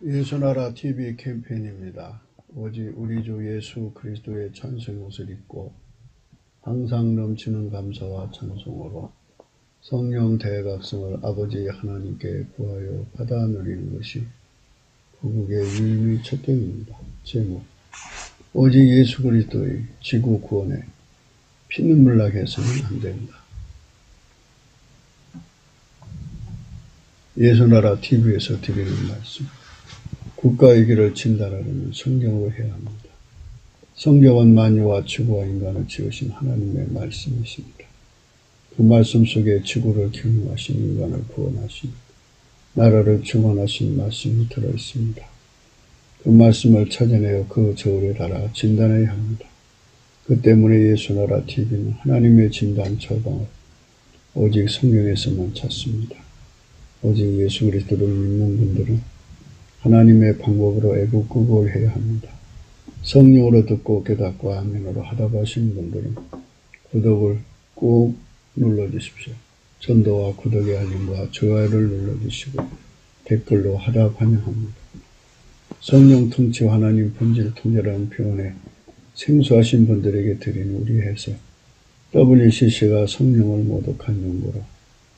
예수나라 TV 캠페인입니다. 오직 우리 주 예수 그리스도의 찬송의 옷을 입고 항상 넘치는 감사와 찬송으로 성령 대각성을 아버지 하나님께 구하여 받아 누리는 것이 구국의 유일의 첩경입니다. 제목: 오직 예수 그리스도의 지구 구원에 피눈물 나게 해서는 안 됩니다. 예수나라 TV에서 드리는 말씀: 국가의 길을 진단하려면 성경으로 해야 합니다. 성경은 만유와 지구와 인간을 지으신 하나님의 말씀이십니다. 그 말씀 속에 지구를 경영하신, 인간을 구원하신, 나라를 중원하신 말씀이 들어있습니다. 그 말씀을 찾아내어 그 저울에 달아 진단해야 합니다. 그 때문에 예수나라 TV는 하나님의 진단 처방을 오직 성경에서만 찾습니다. 오직 예수 그리스도를 믿는 분들은 하나님의 방법으로 애국구국을 해야 합니다. 성령으로 듣고 깨닫고 아멘으로 하답하신 분들은 구독을 꼭 눌러주십시오. 전도와 구독의 알림과 좋아요를 눌러주시고 댓글로 하답 환영합니다. 성령 통치와 하나님 본질 통제라는 표현에 생소하신 분들에게 드리는 우리 해석: WCC가 성령을 모독한 용어로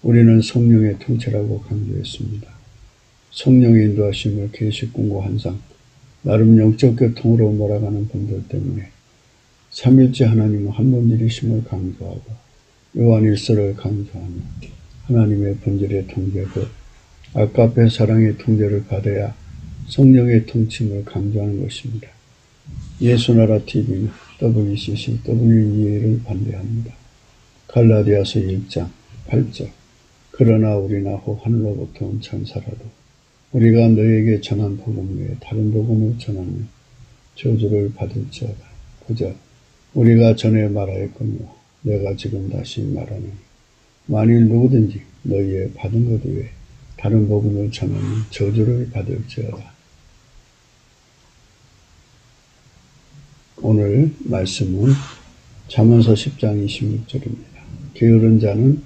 우리는 성령의 통치라고 강조했습니다. 성령의 인도하심을 계시꾼과 한상, 나름 영적 교통으로 몰아가는 분들 때문에 삼일째 하나님은 한 분일이심을 강조하고 요한일서를 강조하며 하나님의 본질의 통제고 아까페 사랑의 통제를 받아야 성령의 통치를 강조하는 것입니다. 예수나라 TV는 WCC, WEA를 반대합니다. 갈라디아서 1장 8절: 그러나 우리나 혹 하늘로부터 온 천사라도 우리가 너에게 전한 복음 외에 다른 복음을 전하면 저주를 받을지어다. 9절: 우리가 전에 말하였거니와 내가 지금 다시 말하노니 만일 누구든지 너희의 받은 것 외에 다른 복음을 전하면 저주를 받을지어다. 오늘 말씀은 잠언서 10장 26절입니다. 게으른 자는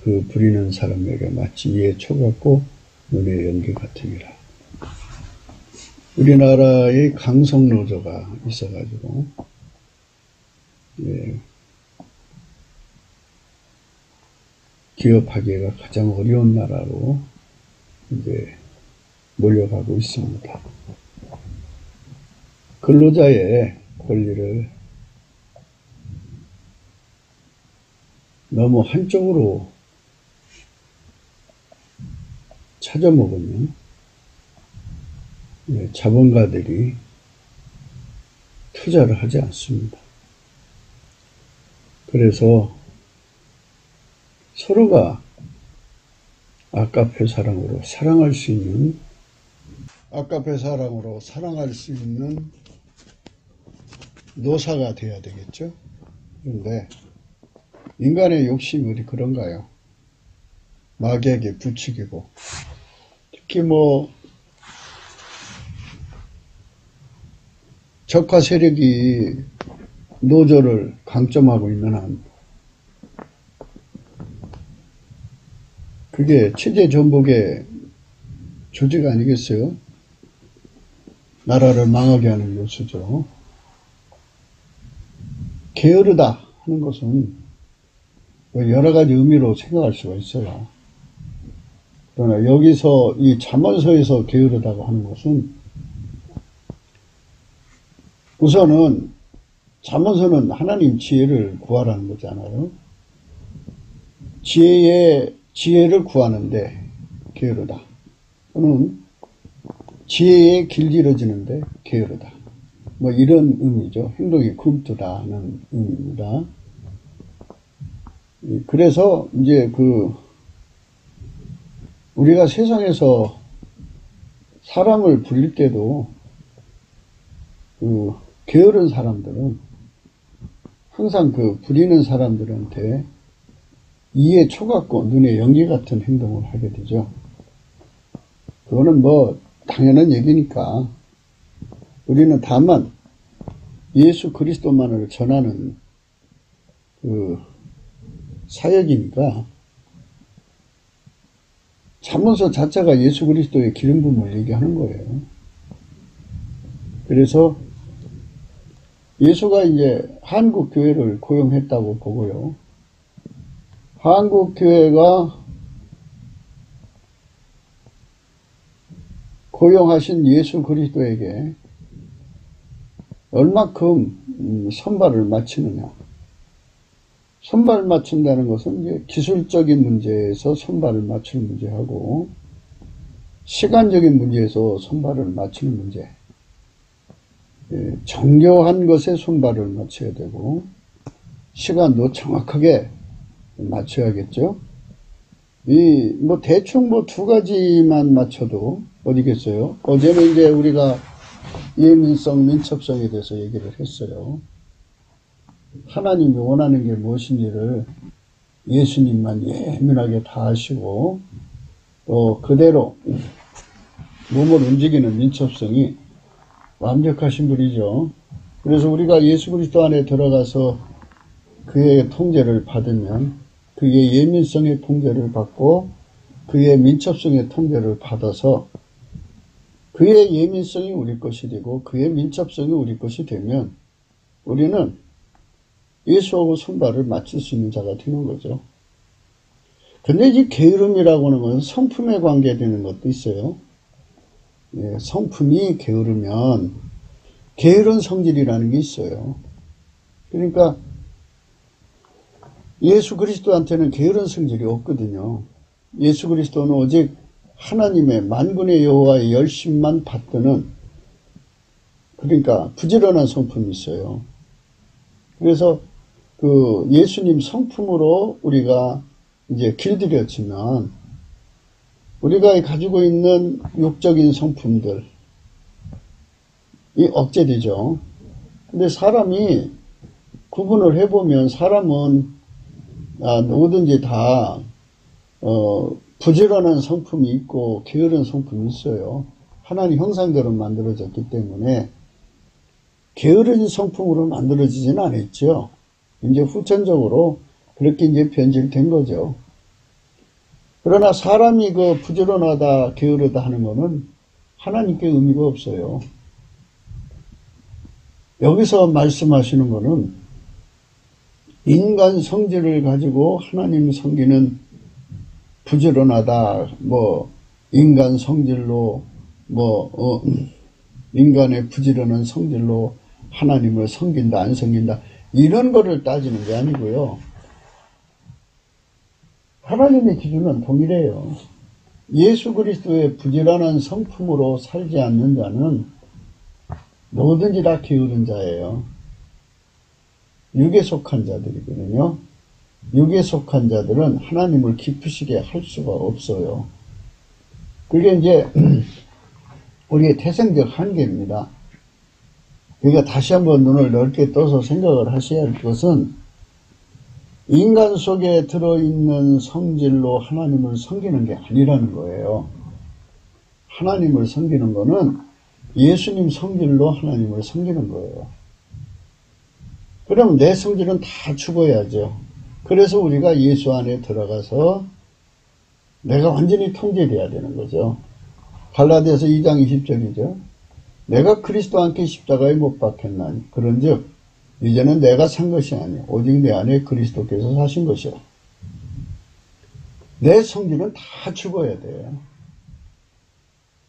그 부리는 사람에게 마치 이에 초 같고 눈의 연기 같으니라. 우리나라에 강성노조가 있어가지고 기업하기가 가장 어려운 나라로 이제 몰려가고 있습니다. 근로자의 권리를 너무 한쪽으로 찾아먹으면 자본가들이 투자를 하지 않습니다. 그래서 서로가 아까페 사랑으로 사랑할 수 있는 노사가 돼야 되겠죠. 그런데 인간의 욕심이 어디 그런가요? 마귀에게 부추기고, 특히 적화 세력이 노조를 강점하고 있는 한 그게 체제 전복의 조직 아니겠어요? 나라를 망하게 하는 요소죠. 게으르다 하는 것은 여러 가지 의미로 생각할 수가 있어요. 그러나 여기서 이 잠언서에서 게으르다고 하는 것은, 우선은 잠언서는 하나님 지혜를 구하라는 거잖아요. 지혜를 구하는데 게으르다. 또는 지혜의 길들여지는데 게으르다. 이런 의미죠. 행동이 굼뜨다는 의미입니다. 그래서 이제 우리가 세상에서 사람을 부릴 때도 게으른 사람들은 항상 부리는 사람들한테 이에 초같고 눈에 연기 같은 행동을 하게 되죠. 그거는 당연한 얘기니까 우리는 다만 예수 그리스도만을 전하는 사역이니까 잠언서 자체가 예수 그리스도의 기름 부음을 얘기하는 거예요. 그래서 예수가 이제 한국 교회를 고용했다고 보고요. 한국 교회가 고용하신 예수 그리스도에게 얼마큼 선발을 마치느냐. 선발 맞춘다는 것은 이제 기술적인 문제에서 선발을 맞추는 문제하고 시간적인 문제에서 선발을 맞추는 문제. 정교한 것에 선발을 맞춰야 되고 시간도 정확하게 맞춰야겠죠. 대충 두 가지만 맞춰도 어디겠어요? 어제는 이제 우리가 예민성, 민첩성에 대해서 얘기를 했어요. 하나님이 원하는 게 무엇인지를 예수님만 예민하게 다 아시고 또 그대로 몸을 움직이는 민첩성이 완벽하신 분이죠. 그래서 우리가 예수 그리스도 안에 들어가서 그의 통제를 받으면 그의 예민성의 통제를 받고 그의 민첩성의 통제를 받아서 그의 예민성이 우리 것이 되고 그의 민첩성이 우리 것이 되면 우리는 예수하고 손발을 맞출 수 있는 자가 되는 거죠. 근데 이 게으름이라고 하는 것은 성품에 관계되는 것도 있어요. 성품이 게으르면 게으른 성질이라는 게 있어요. 그러니까 예수 그리스도한테는 게으른 성질이 없거든요. 예수 그리스도는 오직 하나님의 만군의 여호와의 열심만 받드는 그러니까 부지런한 성품이 있어요. 그래서 그 예수님 성품으로 우리가 이제 길들여지면 우리가 가지고 있는 육적인 성품들이 억제되죠. 근데 사람이 구분을 해보면 사람은 누구든지 다 부지런한 성품이 있고 게으른 성품이 있어요. 하나님 형상대로 만들어졌기 때문에 게으른 성품으로 만들어지지는 않았죠. 이제 후천적으로 그렇게 이제 변질된 거죠. 그러나 사람이 부지런하다, 게으르다 하는 거는 하나님께 의미가 없어요. 여기서 말씀하시는 거는 인간 성질을 가지고 하나님 섬기는 부지런하다, 인간 성질로, 인간의 부지런한 성질로 하나님을 섬긴다, 안 섬긴다, 이런 거를 따지는 게 아니고요. 하나님의 기준은 동일해요. 예수 그리스도의 부지런한 성품으로 살지 않는 자는 뭐든지 다 게으른 자예요. 육에 속한 자들이거든요. 육에 속한 자들은 하나님을 기쁘시게 할 수가 없어요. 그게 이제 우리의 태생적 한계입니다. 그러니까 다시 한번 눈을 넓게 떠서 생각을 하셔야 할 것은 인간 속에 들어있는 성질로 하나님을 섬기는 게 아니라는 거예요. 하나님을 섬기는 거는 예수님 성질로 하나님을 섬기는 거예요. 그럼 내 성질은 다 죽어야죠. 그래서 우리가 예수 안에 들어가서 내가 완전히 통제돼야 되는 거죠. 갈라디아서 2장 20절이죠. 내가 그리스도와 함께 십자가에 못 박혔나니 그런즉 이제는 내가 산 것이 아니요 오직 내 안에 그리스도께서 사신 것이라. 내 성질은 다 죽어야 돼요.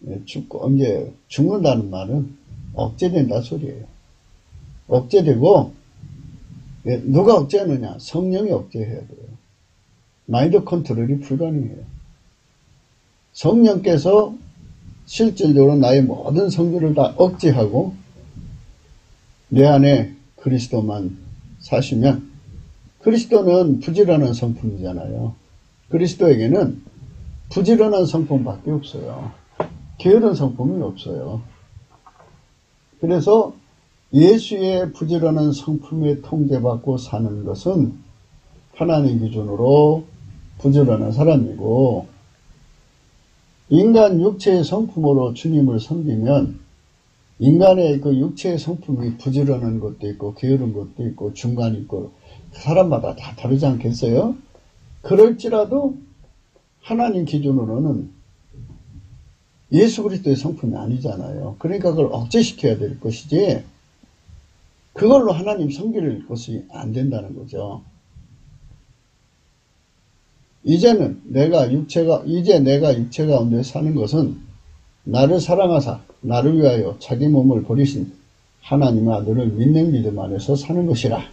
이제 죽는다는 말은 억제된다 소리예요. 억제되고 누가 억제하느냐? 성령이 억제해야 돼요. 마인드 컨트롤이 불가능해요. 성령께서 실질적으로 나의 모든 성질을 다 억제하고 내 안에 그리스도만 사시면, 그리스도는 부지런한 성품이잖아요. 그리스도에게는 부지런한 성품밖에 없어요. 게으른 성품이 없어요. 그래서 예수의 부지런한 성품에 통제받고 사는 것은 하나님 기준으로 부지런한 사람이고, 인간 육체의 성품으로 주님을 섬기면 인간의 그 육체의 성품이 부지런한 것도 있고 게으른 것도 있고 중간이 있고 사람마다 다 다르지 않겠어요? 그럴지라도 하나님 기준으로는 예수 그리스도의 성품이 아니잖아요. 그러니까 그걸 억제시켜야 될 것이지 그걸로 하나님 섬길 것이 안 된다는 거죠. 이제 내가 육체 가운데 사는 것은 나를 사랑하사 나를 위하여 자기 몸을 버리신 하나님의 아들을 믿는 믿음 안에서 사는 것이라.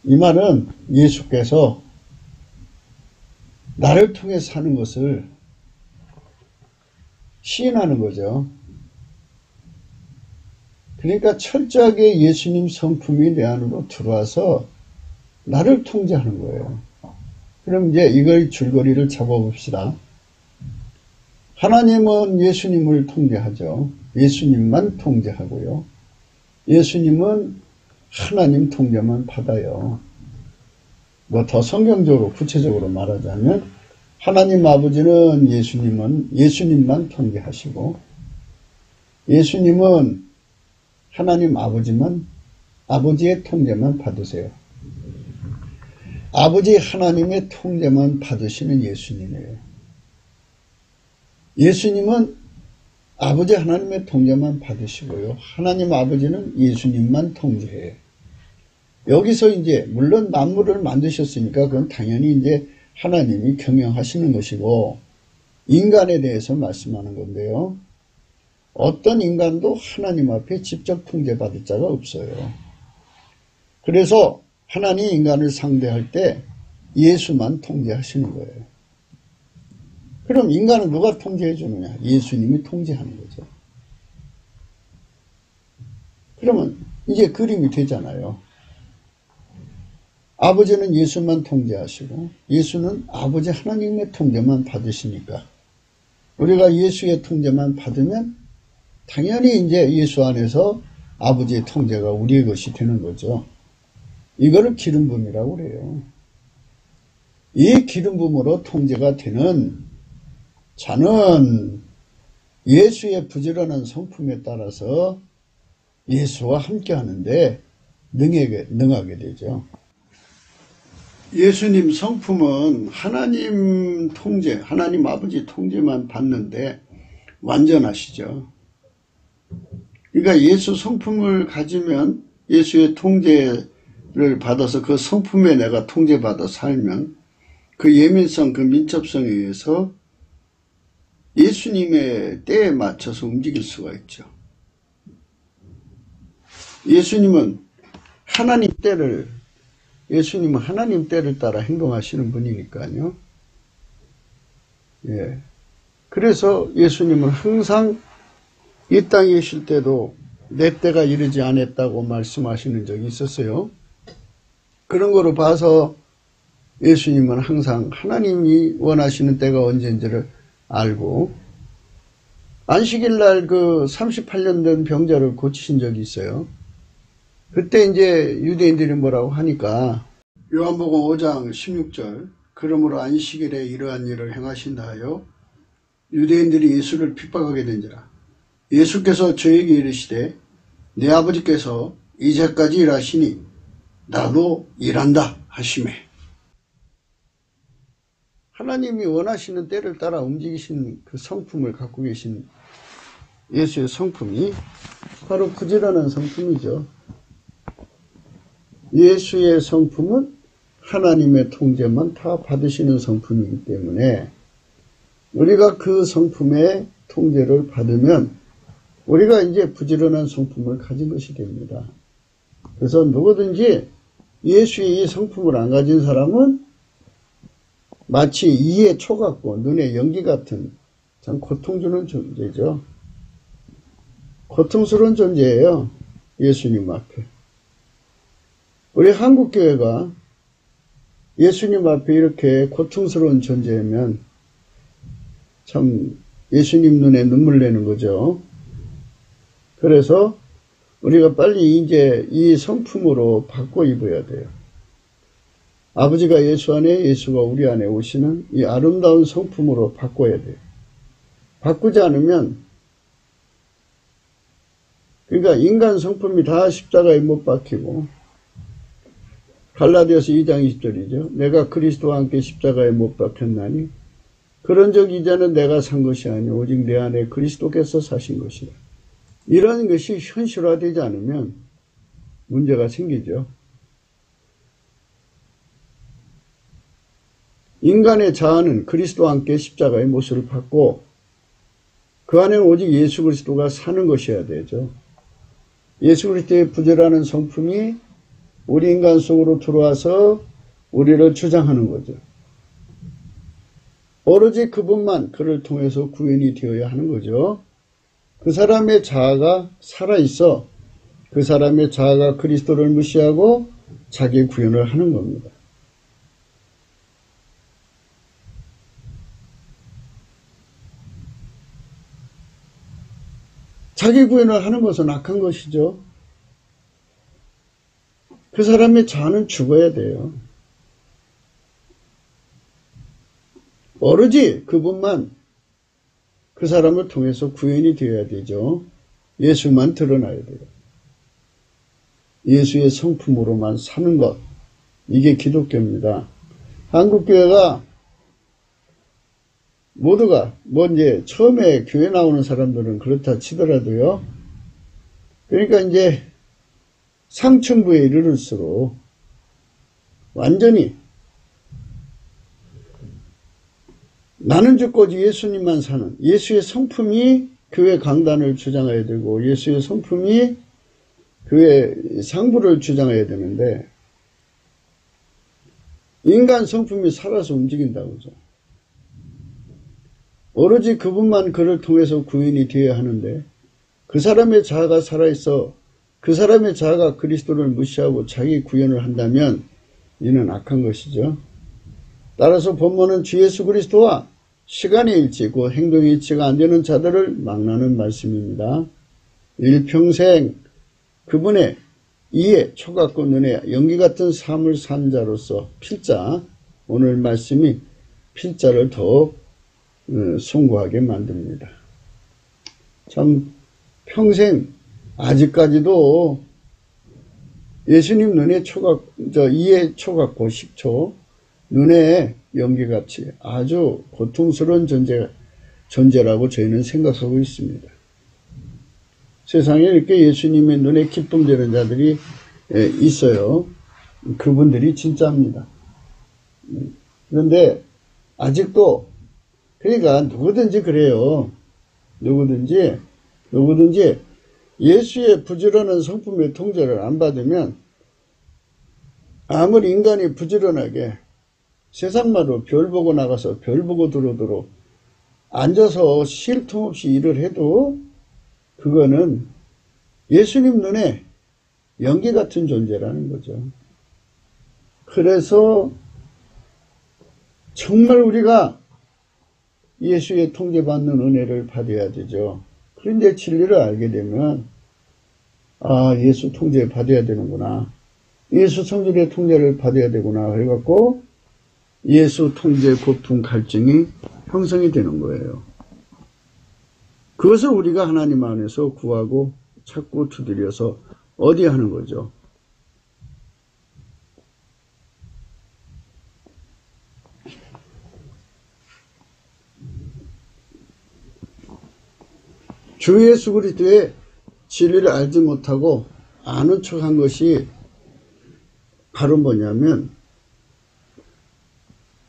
이 말은 예수께서 나를 통해 사는 것을 시인하는 거죠. 그러니까 철저하게 예수님 성품이 내 안으로 들어와서 나를 통제하는 거예요. 그럼 이제 이걸 줄거리를 잡아봅시다. 하나님은 예수님을 통제하죠. 예수님만 통제하고요. 예수님은 하나님 통제만 받아요. 뭐 더 성경적으로 구체적으로 말하자면 하나님 아버지는 예수님만 통제하시고 예수님은 하나님 아버지의 통제만 받으세요. 아버지 하나님의 통제만 받으시는 예수님이에요. 예수님은 아버지 하나님의 통제만 받으시고요. 하나님 아버지는 예수님만 통제해요. 여기서 이제 물론 만물을 만드셨으니까 그건 당연히 이제 하나님이 경영하시는 것이고 인간에 대해서 말씀하는 건데요. 어떤 인간도 하나님 앞에 직접 통제받을 자가 없어요. 그래서 하나님 인간을 상대할 때 예수만 통제하시는 거예요. 그럼 인간은 누가 통제해 주느냐? 예수님이 통제하는 거죠. 그러면 이제 그림이 되잖아요. 아버지는 예수만 통제하시고 예수는 아버지 하나님의 통제만 받으시니까 우리가 예수의 통제만 받으면 당연히 이제 예수 안에서 아버지의 통제가 우리의 것이 되는 거죠. 이거를 기름 부음이라고 그래요. 이 기름 부음으로 통제가 되는 자는 예수의 부지런한 성품에 따라서 예수와 함께 하는데 능하게 되죠. 예수님 성품은 하나님 아버지 통제만 받는데 완전하시죠. 그러니까 예수 성품을 가지면 예수의 통제를 받아서 그 성품에 내가 통제받아 살면 그 예민성, 그 민첩성에 의해서 예수님의 때에 맞춰서 움직일 수가 있죠. 예수님은 하나님 때를 따라 행동하시는 분이니까요. 예. 그래서 예수님은 항상 이 땅에 계실 때도 내 때가 이르지 않았다고 말씀하시는 적이 있었어요. 그런 거로 봐서 예수님은 항상 하나님이 원하시는 때가 언제인지를 알고 안식일 날 그 38년 된 병자를 고치신 적이 있어요. 그때 이제 유대인들이 뭐라고 하니까 요한복음 5장 16절 그러므로 안식일에 이러한 일을 행하신다 하여 유대인들이 예수를 핍박하게 된지라. 예수께서 저에게 이르시되 내 아버지께서 이제까지 일하시니 나도 일한다 하시매. 하나님이 원하시는 때를 따라 움직이신 그 성품을 갖고 계신 예수의 성품이 바로 부지런한 성품이죠. 예수의 성품은 하나님의 통제만 다 받으시는 성품이기 때문에 우리가 그 성품의 통제를 받으면 우리가 이제 부지런한 성품을 가진 것이 됩니다. 그래서 누구든지 예수의 이 성품을 안 가진 사람은 마치 이에 초 같고 눈에 연기 같은 참 고통주는 존재죠. 고통스러운 존재예요. 예수님 앞에. 우리 한국교회가 예수님 앞에 이렇게 고통스러운 존재면 참 예수님 눈에 눈물 내는 거죠. 그래서 우리가 빨리 이제 이 성품으로 바꿔 입어야 돼요. 아버지가 예수 안에 예수가 우리 안에 오시는 이 아름다운 성품으로 바꿔야 돼요. 바꾸지 않으면 그러니까 인간 성품이 다 십자가에 못 박히고 갈라디아서 2장 20절이죠. 내가 그리스도와 함께 십자가에 못 박혔나니 그런즉 이제는 내가 산 것이 아니오 오직 내 안에 그리스도께서 사신 것이라. 이런 것이 현실화되지 않으면 문제가 생기죠. 인간의 자아는 그리스도와 함께 십자가의 못을 받고 그 안에는 오직 예수 그리스도가 사는 것이어야 되죠. 예수 그리스도의 부재라는 성품이 우리 인간 속으로 들어와서 우리를 주장하는 거죠. 오로지 그분만 그를 통해서 구원이 되어야 하는 거죠. 그 사람의 자아가 살아있어 그 사람의 자아가 그리스도를 무시하고 자기 구원을 하는 겁니다. 자기 구원을 하는 것은 악한 것이죠. 그 사람의 자아는 죽어야 돼요. 오로지 그분만 그 사람을 통해서 구원이 되어야 되죠. 예수만 드러나야 돼요. 예수의 성품으로만 사는 것, 이게 기독교입니다. 한국교회가 모두가 이제 처음에 교회 나오는 사람들은 그렇다 치더라도요. 그러니까 이제 상층부에 이르를수록 완전히 나는 죽고 예수님만 사는 예수의 성품이 교회 강단을 주장해야 되고 예수의 성품이 교회 상부를 주장해야 되는데 인간 성품이 살아서 움직인다고죠. 오로지 그분만 그를 통해서 구원이 되어야 하는데 그 사람의 자아가 살아있어 그 사람의 자아가 그리스도를 무시하고 자기 구원을 한다면 이는 악한 것이죠. 따라서 본문은 주 예수 그리스도와 시간의 일치, 그 행동의 일치가 안 되는 자들을 막나는 말씀입니다. 일평생 그분의 이에 초각고 눈에 연기 같은 삶을 산 자로서 필자, 오늘 말씀이 필자를 더욱 숭고하게 만듭니다. 참 평생 아직까지도 예수님 눈에 이에 초각고 식초 눈에 연기같이 아주 고통스러운 존재라고 저희는 생각하고 있습니다. 세상에 이렇게 예수님의 눈에 기쁨되는 자들이 있어요. 그분들이 진짜입니다. 그런데 아직도 그러니까 누구든지 그래요. 누구든지 예수의 부지런한 성품의 통제를 안 받으면 아무리 인간이 부지런하게 세상마다 별 보고 나가서 별 보고 들어오도록 앉아서 쉴 틈 없이 일을 해도 그거는 예수님 눈에 연기 같은 존재라는 거죠. 그래서 정말 우리가 예수의 통제받는 은혜를 받아야 되죠. 그런데 진리를 알게 되면 예수 통제 받아야 되는구나. 예수 성질의 통제를 받아야 되구나. 그래갖고 예수 통제 고통 갈증이 형성이 되는 거예요. 그것을 우리가 하나님 안에서 구하고 찾고 두드려서 어디 하는 거죠? 주 예수 그리스도의 진리를 알지 못하고 아는 척한 것이 바로 뭐냐면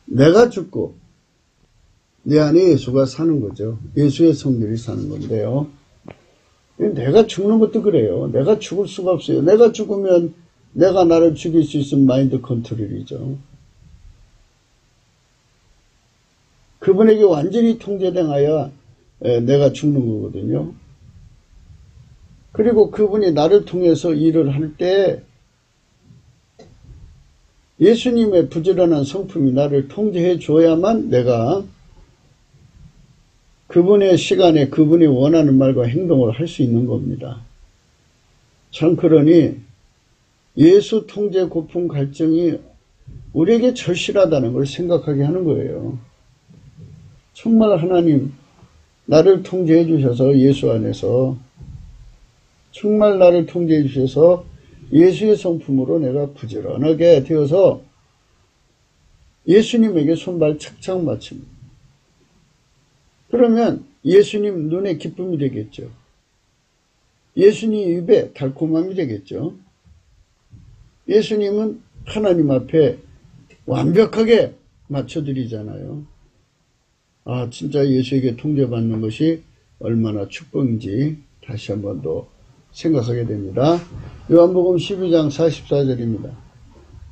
내가 죽고 내 안에 예수가 사는 거죠. 예수의 성질이 사는 건데요. 내가 죽는 것도 그래요. 내가 죽을 수가 없어요. 내가 죽으면 내가 나를 죽일 수 있는 마인드 컨트롤이죠. 그분에게 완전히 통제당하여 내가 죽는 거거든요. 그리고 그분이 나를 통해서 일을 할 때 예수님의 부지런한 성품이 나를 통제해 줘야만 내가 그분의 시간에 그분이 원하는 말과 행동을 할 수 있는 겁니다. 참 그러니 예수 통제 고품 갈증이 우리에게 절실하다는 걸 생각하게 하는 거예요. 정말 하나님 나를 통제해 주셔서 예수 안에서 정말 나를 통제해 주셔서 예수의 성품으로 내가 부지런하게 되어서 예수님에게 손발 착착 맞춥니다. 그러면 예수님 눈에 기쁨이 되겠죠. 예수님 입에 달콤함이 되겠죠. 예수님은 하나님 앞에 완벽하게 맞춰드리잖아요. 아, 진짜 예수에게 통제받는 것이 얼마나 축복인지 다시 한 번 더 생각하게 됩니다. 요한복음 12장 44절입니다.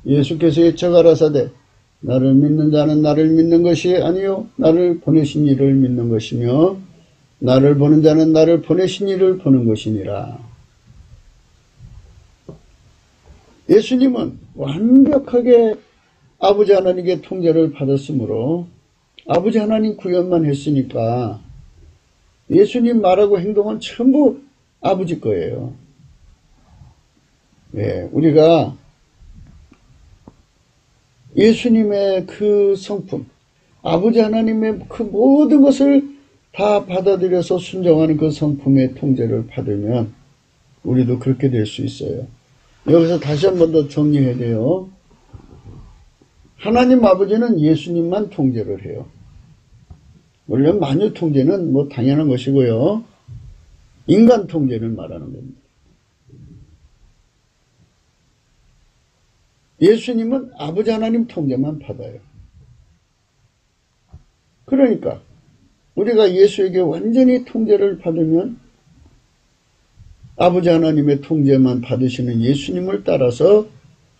예수께서 예쳐 가라사대 나를 믿는 자는 나를 믿는 것이 아니요 나를 보내신 이를 믿는 것이며 나를 보는 자는 나를 보내신 이를 보는 것이니라. 예수님은 완벽하게 아버지 하나님께 통제를 받았으므로 아버지 하나님 구현만 했으니까 예수님 말하고 행동은 전부 아버지 거예요. 예, 우리가 예수님의 그 성품, 아버지 하나님의 그 모든 것을 다 받아들여서 순종하는 그 성품의 통제를 받으면 우리도 그렇게 될 수 있어요. 여기서 다시 한 번 더 정리해야 돼요. 하나님 아버지는 예수님만 통제를 해요. 물론 만유 통제는 뭐 당연한 것이고요. 인간 통제를 말하는 겁니다. 예수님은 아버지 하나님 통제만 받아요. 그러니까 우리가 예수에게 완전히 통제를 받으면 아버지 하나님의 통제만 받으시는 예수님을 따라서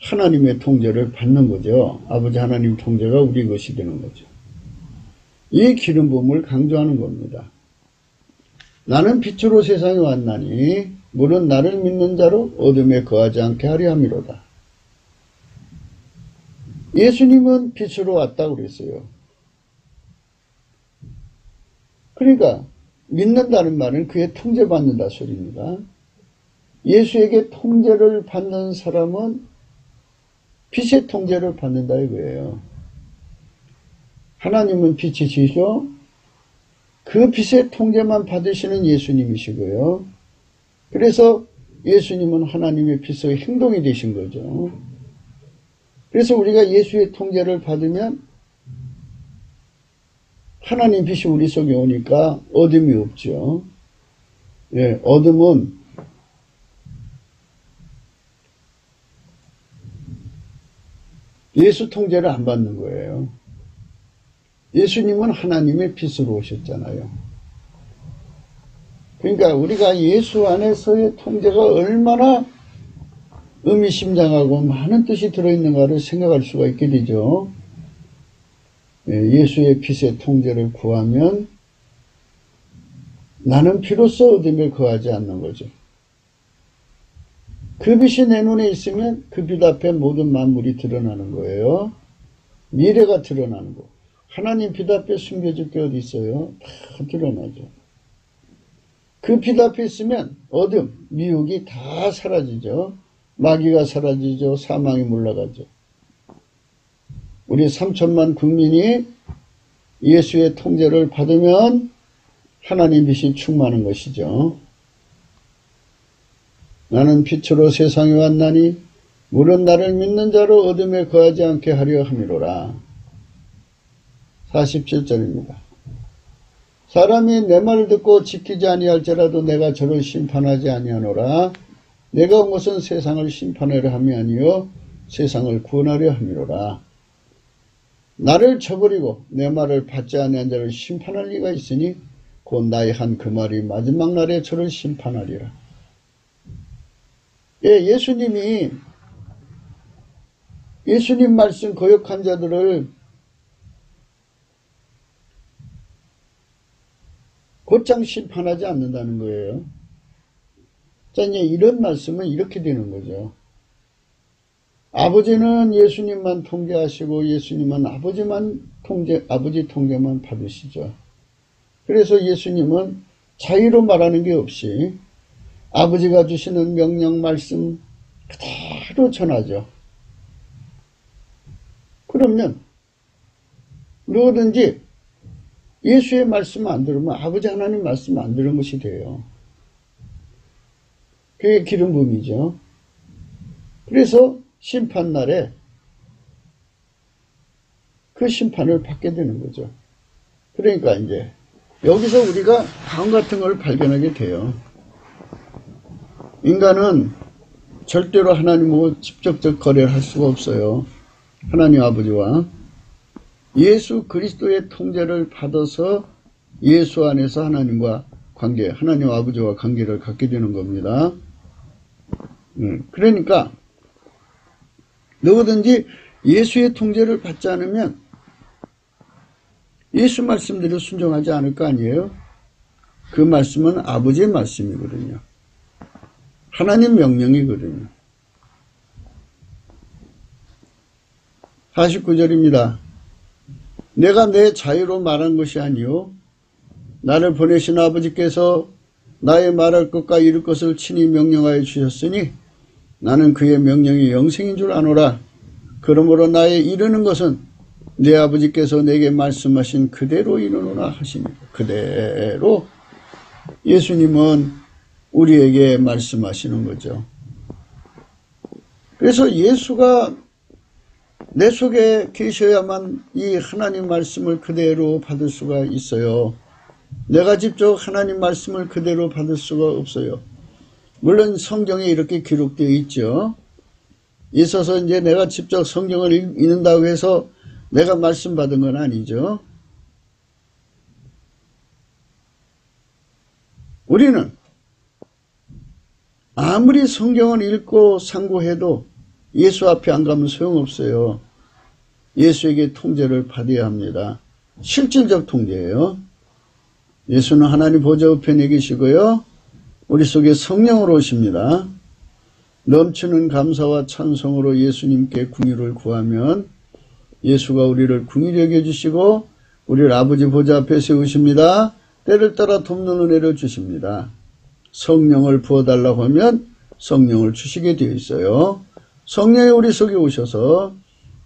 하나님의 통제를 받는 거죠. 아버지 하나님 통제가 우리 것이 되는 거죠. 이 기름 부음을 강조하는 겁니다. 나는 빛으로 세상에 왔나니 물은 나를 믿는 자로 어둠에 거하지 않게 하려 함이로다. 예수님은 빛으로 왔다고 그랬어요. 그러니까 믿는다는 말은 그의 통제받는다 소리입니다. 예수에게 통제를 받는 사람은 빛의 통제를 받는다 이거예요. 하나님은 빛이시죠. 그 빛의 통제만 받으시는 예수님이시고요. 그래서 예수님은 하나님의 빛의 행동이 되신 거죠. 그래서 우리가 예수의 통제를 받으면 하나님 빛이 우리 속에 오니까 어둠이 없죠. 예, 어둠은 예수 통제를 안 받는 거예요. 예수님은 하나님의 빛으로 오셨잖아요. 그러니까 우리가 예수 안에서의 통제가 얼마나 의미심장하고 많은 뜻이 들어있는가를 생각할 수가 있게 되죠. 예수의 빛의 통제를 구하면 나는 비로소 어둠에 거하지 않는 거죠. 그 빛이 내 눈에 있으면 그 빛 앞에 모든 만물이 드러나는 거예요. 미래가 드러나는 거. 하나님 빛 앞에 숨겨질 게 어디 있어요? 다 드러나죠. 그 빛 앞에 있으면 어둠, 미혹이 다 사라지죠. 마귀가 사라지죠. 사망이 물러가죠. 우리 3천만 국민이 예수의 통제를 받으면 하나님 빛이 충만한 것이죠. 나는 빛으로 세상에 왔나니 물은 나를 믿는 자로 어둠에 거하지 않게 하려 함이로라. 47절입니다. 사람이 내 말을 듣고 지키지 아니할지라도 내가 저를 심판하지 아니하노라. 내가 온 것은 세상을 심판하려 함이 아니요 세상을 구원하려 함이로라. 나를 저버리고 내 말을 받지 아니한 자를 심판할 리가 있으니 곧 나의 한 그 말이 마지막 날에 저를 심판하리라. 예, 예수님 말씀 거역한 자들을 곧장 심판하지 않는다는 거예요. 자, 이제 이런 말씀은 이렇게 되는 거죠. 아버지는 예수님만 통제하시고 예수님은 아버지 통제만 받으시죠. 그래서 예수님은 자유로 말하는 게 없이 아버지가 주시는 명령 말씀 그대로 전하죠. 그러면 누구든지 예수의 말씀 안 들으면 아버지 하나님 말씀 안 들은 것이 돼요. 그게 기름 부음이죠. 그래서 심판날에 그 심판을 받게 되는 거죠. 그러니까 이제 여기서 우리가 다음 같은 걸 발견하게 돼요. 인간은 절대로 하나님하고 직접적 거래를 할 수가 없어요. 하나님 아버지와 예수 그리스도의 통제를 받아서 예수 안에서 하나님과 관계, 하나님 아버지와 관계를 갖게 되는 겁니다. 그러니까 누구든지 예수의 통제를 받지 않으면 예수 말씀대로 순종하지 않을 거 아니에요? 그 말씀은 아버지의 말씀이거든요. 하나님 명령이거든요. 49절입니다. 내가 내 자유로 말한 것이 아니요 나를 보내신 아버지께서 나의 말할 것과 이룰 것을 친히 명령하여 주셨으니 나는 그의 명령이 영생인 줄 아노라. 그러므로 나의 이르는 것은 내 아버지께서 내게 말씀하신 그대로 이루노라 하십니다. 그대로 예수님은 우리에게 말씀하시는 거죠. 그래서 예수가 내 속에 계셔야만 이 하나님 말씀을 그대로 받을 수가 있어요. 내가 직접 하나님 말씀을 그대로 받을 수가 없어요. 물론 성경에 이렇게 기록되어 있죠. 있어서 이제 내가 직접 성경을 읽는다고 해서 내가 말씀 받은 건 아니죠. 우리는 아무리 성경을 읽고 상고해도 예수 앞에 안 가면 소용없어요. 예수에게 통제를 받아야 합니다. 실질적 통제예요. 예수는 하나님 보좌 우편에 계시고요. 우리 속에 성령으로 오십니다. 넘치는 감사와 찬송으로 예수님께 궁유를 구하면 예수가 우리를 궁히 여겨주시고 우리를 아버지 보좌 앞에 세우십니다. 때를 따라 돕는 은혜를 주십니다. 성령을 부어달라고 하면 성령을 주시게 되어 있어요. 성령이 우리 속에 오셔서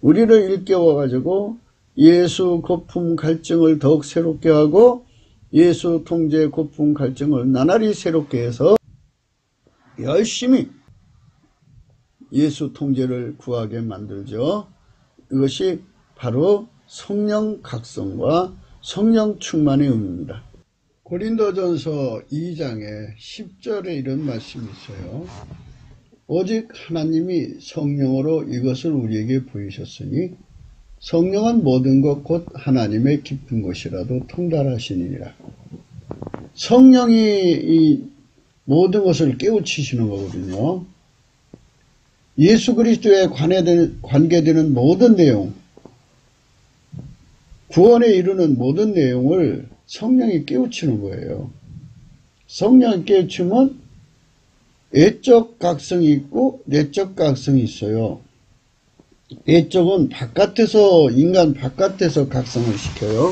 우리를 일깨워가지고 예수 고품 갈증을 더욱 새롭게 하고 예수 통제 고품 갈증을 나날이 새롭게 해서 열심히 예수 통제를 구하게 만들죠. 이것이 바로 성령 각성과 성령 충만의 의미입니다. 고린도전서 2장에 10절에 이런 말씀이 있어요. 오직 하나님이 성령으로 이것을 우리에게 보이셨으니 성령은 모든 것 곧 하나님의 깊은 것이라도 통달하시니라. 성령이 이 모든 것을 깨우치시는 거거든요. 예수 그리스도에 관계되는 모든 내용, 구원에 이르는 모든 내용을 성령이 깨우치는 거예요. 성령이 깨우치면 외적 각성이 있고 내적 각성이 있어요. 외적은 바깥에서, 인간 바깥에서 각성을 시켜요.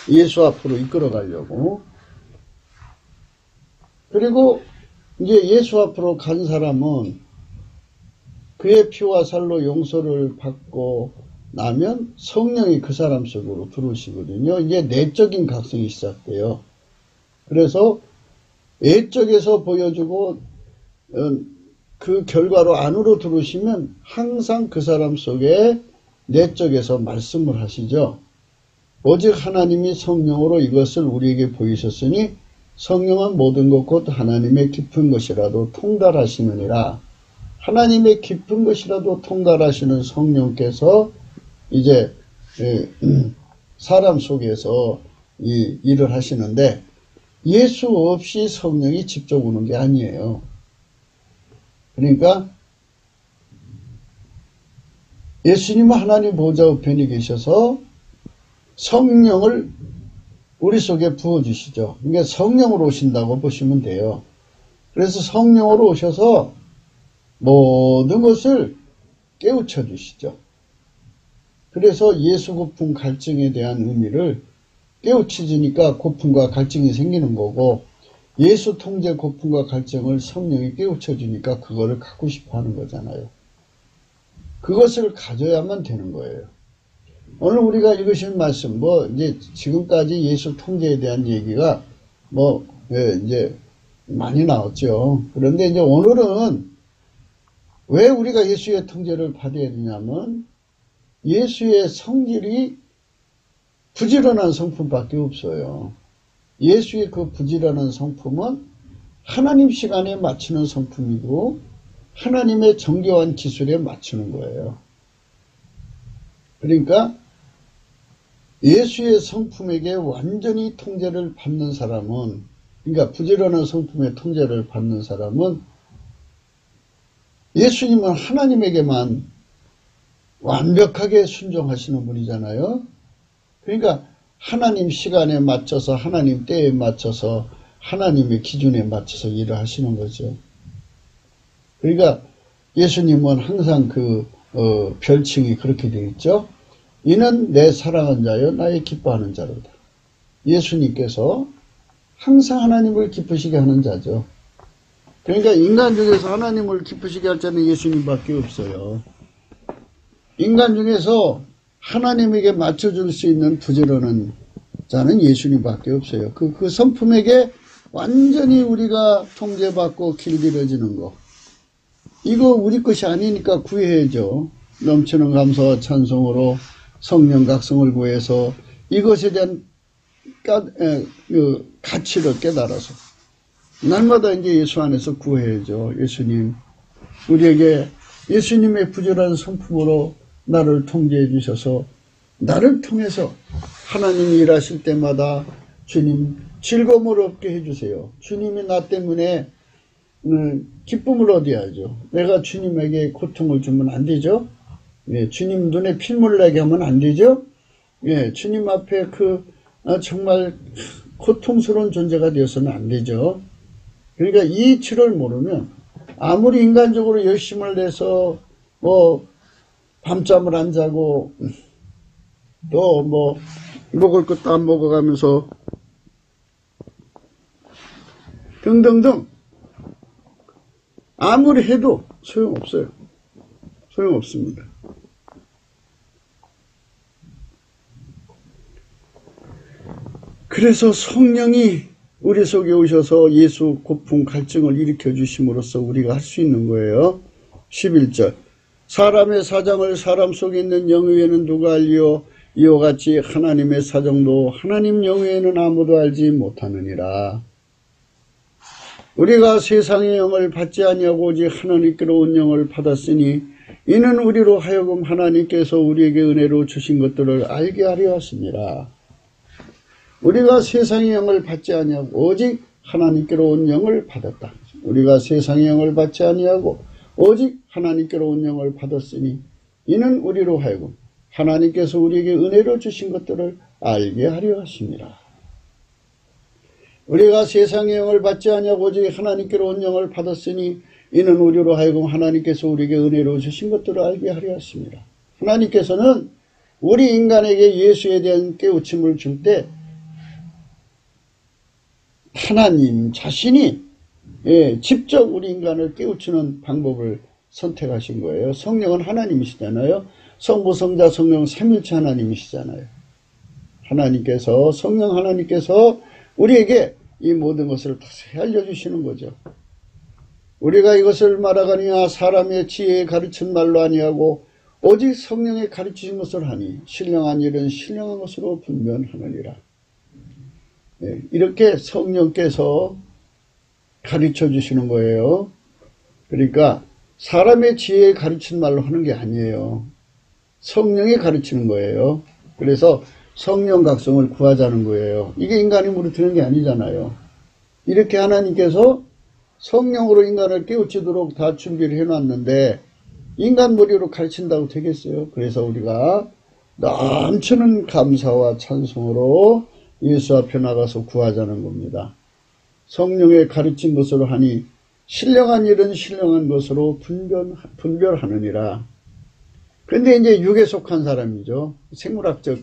예수 앞으로 이끌어 가려고. 그리고 이제 예수 앞으로 간 사람은 그의 피와 살로 용서를 받고 나면 성령이 그 사람 속으로 들어오시거든요. 이제 내적인 각성이 시작돼요. 그래서 외적에서 보여주고 그 결과로 안으로 들어오시면 항상 그 사람 속에 내적에서 말씀을 하시죠. 오직 하나님이 성령으로 이것을 우리에게 보이셨으니 성령은 모든 것 곧 하나님의 깊은 것이라도 통달하시느니라. 하나님의 깊은 것이라도 통달하시는 성령께서 이제 사람 속에서 이 일을 하시는데 예수 없이 성령이 직접 오는 게 아니에요. 그러니까 예수님은 하나님 보좌 우편에 계셔서 성령을 우리 속에 부어주시죠. 그러니까 성령으로 오신다고 보시면 돼요. 그래서 성령으로 오셔서 모든 것을 깨우쳐 주시죠. 그래서 예수 고품 갈증에 대한 의미를 깨우쳐지니까 고품과 갈증이 생기는 거고, 예수 통제 고품과 갈증을 성령이 깨우쳐 주니까 그거를 갖고 싶어 하는 거잖아요. 그것을 가져야만 되는 거예요. 오늘 우리가 읽으신 말씀, 이제 지금까지 예수 통제에 대한 얘기가 이제 많이 나왔죠. 그런데 이제 오늘은 왜 우리가 예수의 통제를 받아야 되냐면 예수의 성질이 부지런한 성품밖에 없어요. 예수의 그 부지런한 성품은 하나님 시간에 맞추는 성품이고 하나님의 정교한 기술에 맞추는 거예요. 그러니까 예수의 성품에게 완전히 통제를 받는 사람은, 그러니까 부지런한 성품의 통제를 받는 사람은 예수님은 하나님에게만 완벽하게 순종하시는 분이잖아요. 그러니까 하나님 시간에 맞춰서 하나님 때에 맞춰서 하나님의 기준에 맞춰서 일을 하시는 거죠. 그러니까 예수님은 항상 별칭이 그렇게 되어 있죠. 이는 내 사랑하는 자여 나의 기뻐하는 자로다. 예수님께서 항상 하나님을 기쁘시게 하는 자죠. 그러니까 인간 중에서 하나님을 기쁘시게 할 자는 예수님밖에 없어요. 인간 중에서 하나님에게 맞춰줄 수 있는 부지런한 자는 예수님밖에 없어요. 그 성품에게 완전히 우리가 통제받고 길들여지는 거. 이거 우리 것이 아니니까 구해야죠. 넘치는 감사와 찬송으로 성령 각성을 구해서 이것에 대한 가치를 깨달아서 날마다 이제 예수 안에서 구해야죠. 예수님, 우리에게 예수님의 부지런한 성품으로 나를 통제해 주셔서 나를 통해서 하나님이 일하실 때마다 주님 즐거움을 얻게 해주세요. 주님이 나 때문에 기쁨을 얻어야죠. 내가 주님에게 고통을 주면 안 되죠. 예, 주님 눈에 핏물 나게 하면 안 되죠. 예, 주님 앞에 정말 고통스러운 존재가 되어서는 안 되죠. 그러니까 이 이치를 모르면 아무리 인간적으로 열심을 내서 밤잠을 안 자고 또 먹을 것도 안 먹어가면서 등등등 아무리 해도 소용없어요. 소용없습니다. 그래서 성령이 우리 속에 오셔서 예수 고풍 갈증을 일으켜 주심으로써 우리가 할 수 있는 거예요. 11절 사람의 사정을 사람 속에 있는 영 외에는 누가 알리요 이와 같이 하나님의 사정도 하나님 영 외에는 아무도 알지 못하느니라. 우리가 세상의 영을 받지 아니하고 오직 하나님께로 온 영을 받았으니 이는 우리로 하여금 하나님께서 우리에게 은혜로 주신 것들을 알게 하려 하심이라. 우리가 세상의 영을 받지 아니하고 오직 하나님께로 온 영을 받았다. 우리가 세상의 영을 받지 아니하고 오직 하나님께로 온 영을 받았으니 이는 우리로 하여금 하나님께서 우리에게 은혜로 주신 것들을 알게 하려 하심이라. 우리가 세상의 영을 받지 아니하고 오직 하나님께로 온 영을 받았으니 이는 우리로 하여금 하나님께서 우리에게 은혜로 주신 것들을 알게 하려 하심이라. 하나님께서는 우리 인간에게 예수에 대한 깨우침을 줄 때 하나님 자신이 직접 우리 인간을 깨우치는 방법을 선택하신 거예요. 성령은 하나님이시잖아요. 성부, 성자, 성령 삼일체 하나님이시잖아요. 성령 하나님께서 우리에게 이 모든 것을 다시 알려주시는 거죠. 우리가 이것을 말하거니와 사람의 지혜에 가르친 말로 아니하고 오직 성령의 가르치신 것을 하니 신령한 일은 신령한 것으로 분별하느니라. 이렇게 성령께서 가르쳐 주시는 거예요. 그러니까 사람의 지혜에 가르친 말로 하는 게 아니에요. 성령이 가르치는 거예요. 그래서 성령 각성을 구하자는 거예요. 이게 인간이 무르뜨는 게 아니잖아요. 이렇게 하나님께서 성령으로 인간을 깨우치도록 다 준비를 해놨는데 인간 머리로 가르친다고 되겠어요? 그래서 우리가 넘치는 감사와 찬송으로 예수 앞에 나가서 구하자는 겁니다. 성령의 가르친 것으로 하니 신령한 일은 신령한 것으로 분별하느니라. 그런데 이제 육에 속한 사람이죠. 생물학적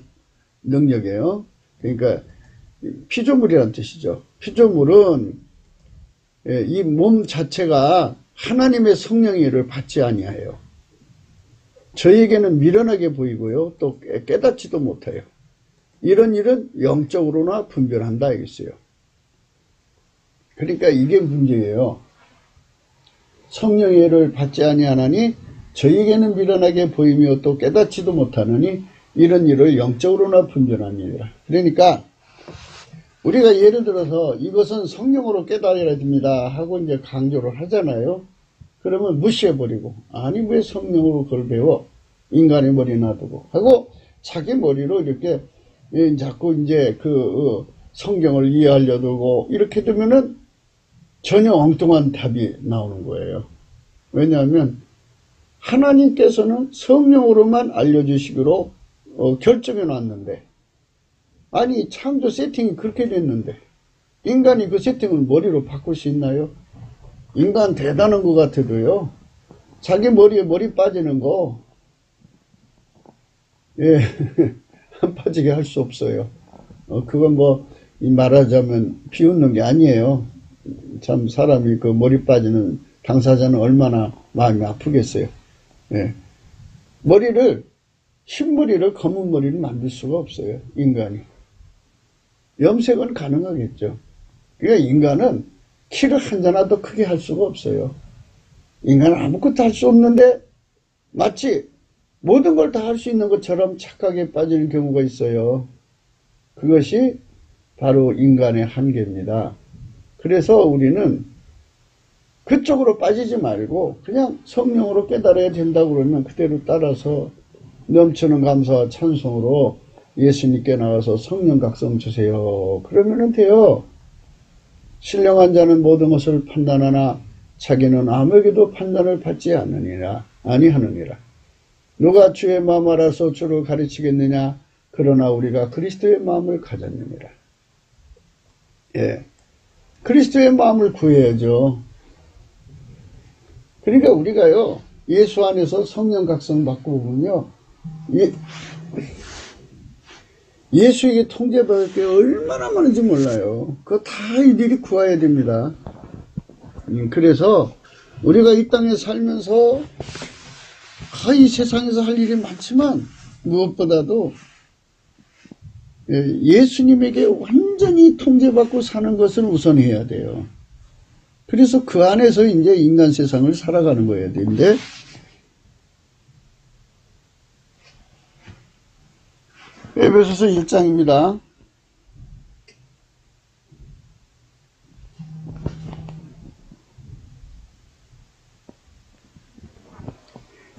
능력이에요. 그러니까 피조물이라는 뜻이죠. 피조물은 이 몸 자체가 하나님의 성령의 일을 받지 아니하여 저에게는 미련하게 보이고요. 또 깨닫지도 못해요. 이런 일은 영적으로나 분별한다 이겠어요. 그러니까 이게 문제예요. 성령의 예를 받지 아니하나니 저희에게는 미련하게 보이며 또 깨닫지도 못하느니 이런 일을 영적으로나 분별하니라. 그러니까 우리가 예를 들어서 이것은 성령으로 깨달아야 됩니다 하고 이제 강조를 하잖아요. 그러면 무시해버리고, 아니 왜 성령으로 그걸 배워? 인간의 머리 놔두고 하고 자기 머리로 이렇게 자꾸 이제 성경을 이해하려 들고 이렇게 되면은 전혀 엉뚱한 답이 나오는 거예요. 왜냐하면 하나님께서는 성령으로만 알려주시기로 결정해 놨는데, 아니 창조 세팅이 그렇게 됐는데 인간이 그 세팅을 머리로 바꿀 수 있나요? 인간 대단한 것 같아도요, 자기 머리에 머리 빠지는 거 안 빠지게 할 수 없어요. 그건 말하자면 비웃는 게 아니에요. 참 사람이 그 머리 빠지는 당사자는 얼마나 마음이 아프겠어요. 예. 흰머리를 검은 머리를 만들 수가 없어요, 인간이. 염색은 가능하겠죠. 그러니까 인간은 키를 한자나도 크게 할 수가 없어요. 인간은 아무것도 할 수 없는데 마치 모든 걸 다 할 수 있는 것처럼 착각에 빠지는 경우가 있어요. 그것이 바로 인간의 한계입니다. 그래서 우리는 그쪽으로 빠지지 말고 그냥 성령으로 깨달아야 된다고 그러면 그대로 따라서 넘치는 감사와 찬송으로 예수님께 나가서 성령 각성 주세요. 그러면 돼요. 신령한 자는 모든 것을 판단하나 자기는 아무에게도 판단을 받지 아니하느니라. 누가 주의 마음 알아서 주를 가르치겠느냐? 그러나 우리가 그리스도의 마음을 가졌느니라. 예, 그리스도의 마음을 구해야죠. 그러니까 우리가요, 예수 안에서 성령 각성 받고 보면요, 예수에게 통제받을 게 얼마나 많은지 몰라요. 그거 다 일일이 구해야 됩니다. 그래서 우리가 이 땅에 살면서 이 세상에서 할 일이 많지만 무엇보다도 예수님에게 완전히 통제받고 사는 것을 우선 해야 돼요. 그래서 그 안에서 이제 인간 세상을 살아가는 거예요. 근데 에베소서 1장입니다.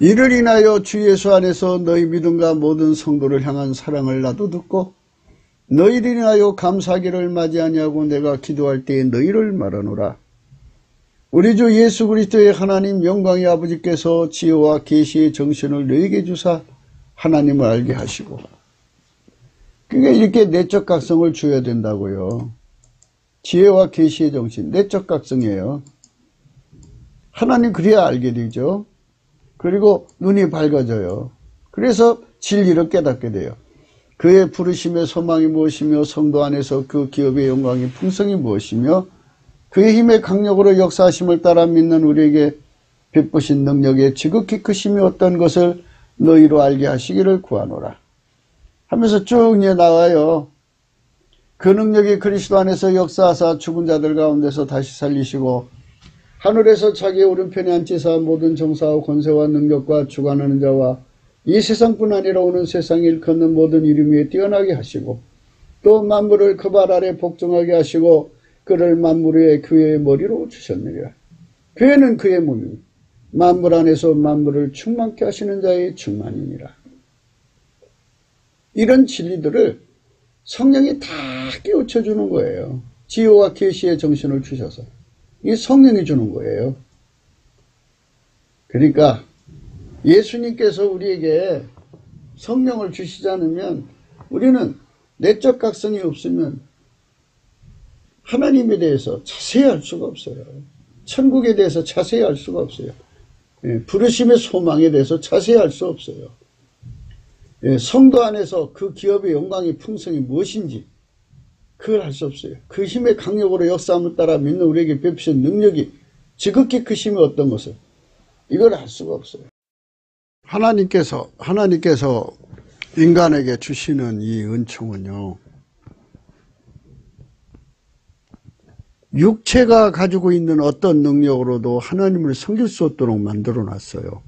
이를 인하여 주 예수 안에서 너희 믿음과 모든 성도를 향한 사랑을 나도 듣고 너희를 인하여 감사하기를 마지 아니하고 내가 기도할 때에 너희를 말하노라. 우리 주 예수 그리스도의 하나님 영광의 아버지께서 지혜와 계시의 정신을 너희에게 주사 하나님을 알게 하시고, 그러니까 이렇게 내적 각성을 줘야 된다고요. 지혜와 계시의 정신, 내적 각성이에요. 하나님 그래야 알게 되죠. 그리고 눈이 밝아져요. 그래서 진리를 깨닫게 돼요. 그의 부르심의 소망이 무엇이며 성도 안에서 그 기업의 영광이 풍성이 무엇이며 그의 힘의 강력으로 역사하심을 따라 믿는 우리에게 베푸신 능력의 지극히 크심이 어떤 것을 너희로 알게 하시기를 구하노라 하면서 쭉 나와요. 그 능력이 그리스도 안에서 역사하사 죽은 자들 가운데서 다시 살리시고 하늘에서 자기의 오른편에 앉히사 모든 정사와 권세와 능력과 주관하는 자와 이 세상뿐 아니라 오는 세상에 일컫는 모든 이름 위에 뛰어나게 하시고 또 만물을 그 발 아래 복종하게 하시고 그를 만물 위에 교회의 머리로 주셨느니라. 교회는 그의 몸이 만물 안에서 만물을 충만케 하시는 자의 충만이니라. 이런 진리들을 성령이 다 깨우쳐 주는 거예요. 지혜와 계시의 정신을 주셔서. 이게 성령이 주는 거예요. 그러니까 예수님께서 우리에게 성령을 주시지 않으면 우리는 내적 각성이 없으면 하나님에 대해서 자세히 알 수가 없어요. 천국에 대해서 자세히 알 수가 없어요. 부르심의 소망에 대해서 자세히 알 수 없어요. 성도 안에서 그 기업의 영광의 풍성이 무엇인지 그걸 알 수 없어요. 그 힘의 강력으로 역사함을 따라 믿는 우리에게 베푸신 능력이 지극히 크심이 어떤 것을 이걸 알 수가 없어요. 하나님께서 인간에게 주시는 이 은총은요, 육체가 가지고 있는 어떤 능력으로도 하나님을 섬길 수 없도록 만들어 놨어요.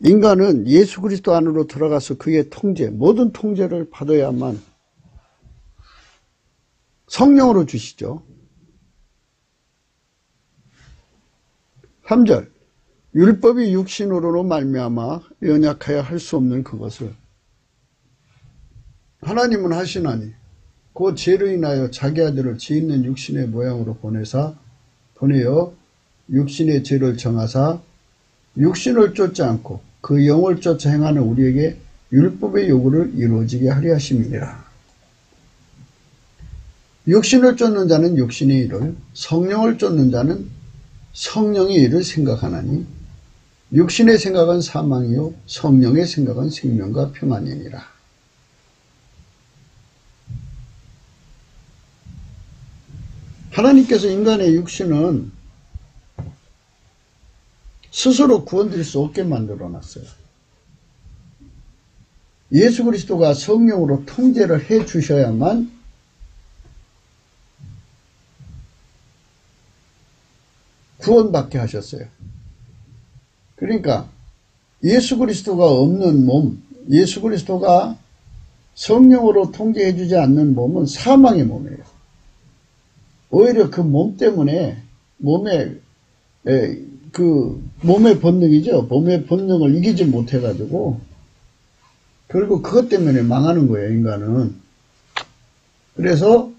인간은 예수 그리스도 안으로 들어가서 그의 통제, 모든 통제를 받아야만 성령으로 주시죠. 3절 율법이 육신으로 말미암아 연약하여 할 수 없는 그것을 하나님은 하시나니 그 죄로 인하여 자기 아들을 죄 있는 육신의 모양으로 보내어 육신의 죄를 정하사 육신을 쫓지 않고 그 영을 쫓아 행하는 우리에게 율법의 요구를 이루어지게 하려 하심이니라. 육신을 쫓는 자는 육신의 일을, 성령을 쫓는 자는 성령의 일을 생각하나니 육신의 생각은 사망이요 성령의 생각은 생명과 평안이니라. 하나님께서 인간의 육신은 스스로 구원드릴 수 없게 만들어 놨어요. 예수 그리스도가 성령으로 통제를 해 주셔야만 구원받게 하셨어요. 그러니까 예수 그리스도가 없는 몸, 예수 그리스도가 성령으로 통제해 주지 않는 몸은 사망의 몸이에요. 오히려 그 몸 때문에 몸의 본능이죠. 몸의 본능을 이기지 못해가지고 결국 그것 때문에 망하는 거예요, 인간은. 그래서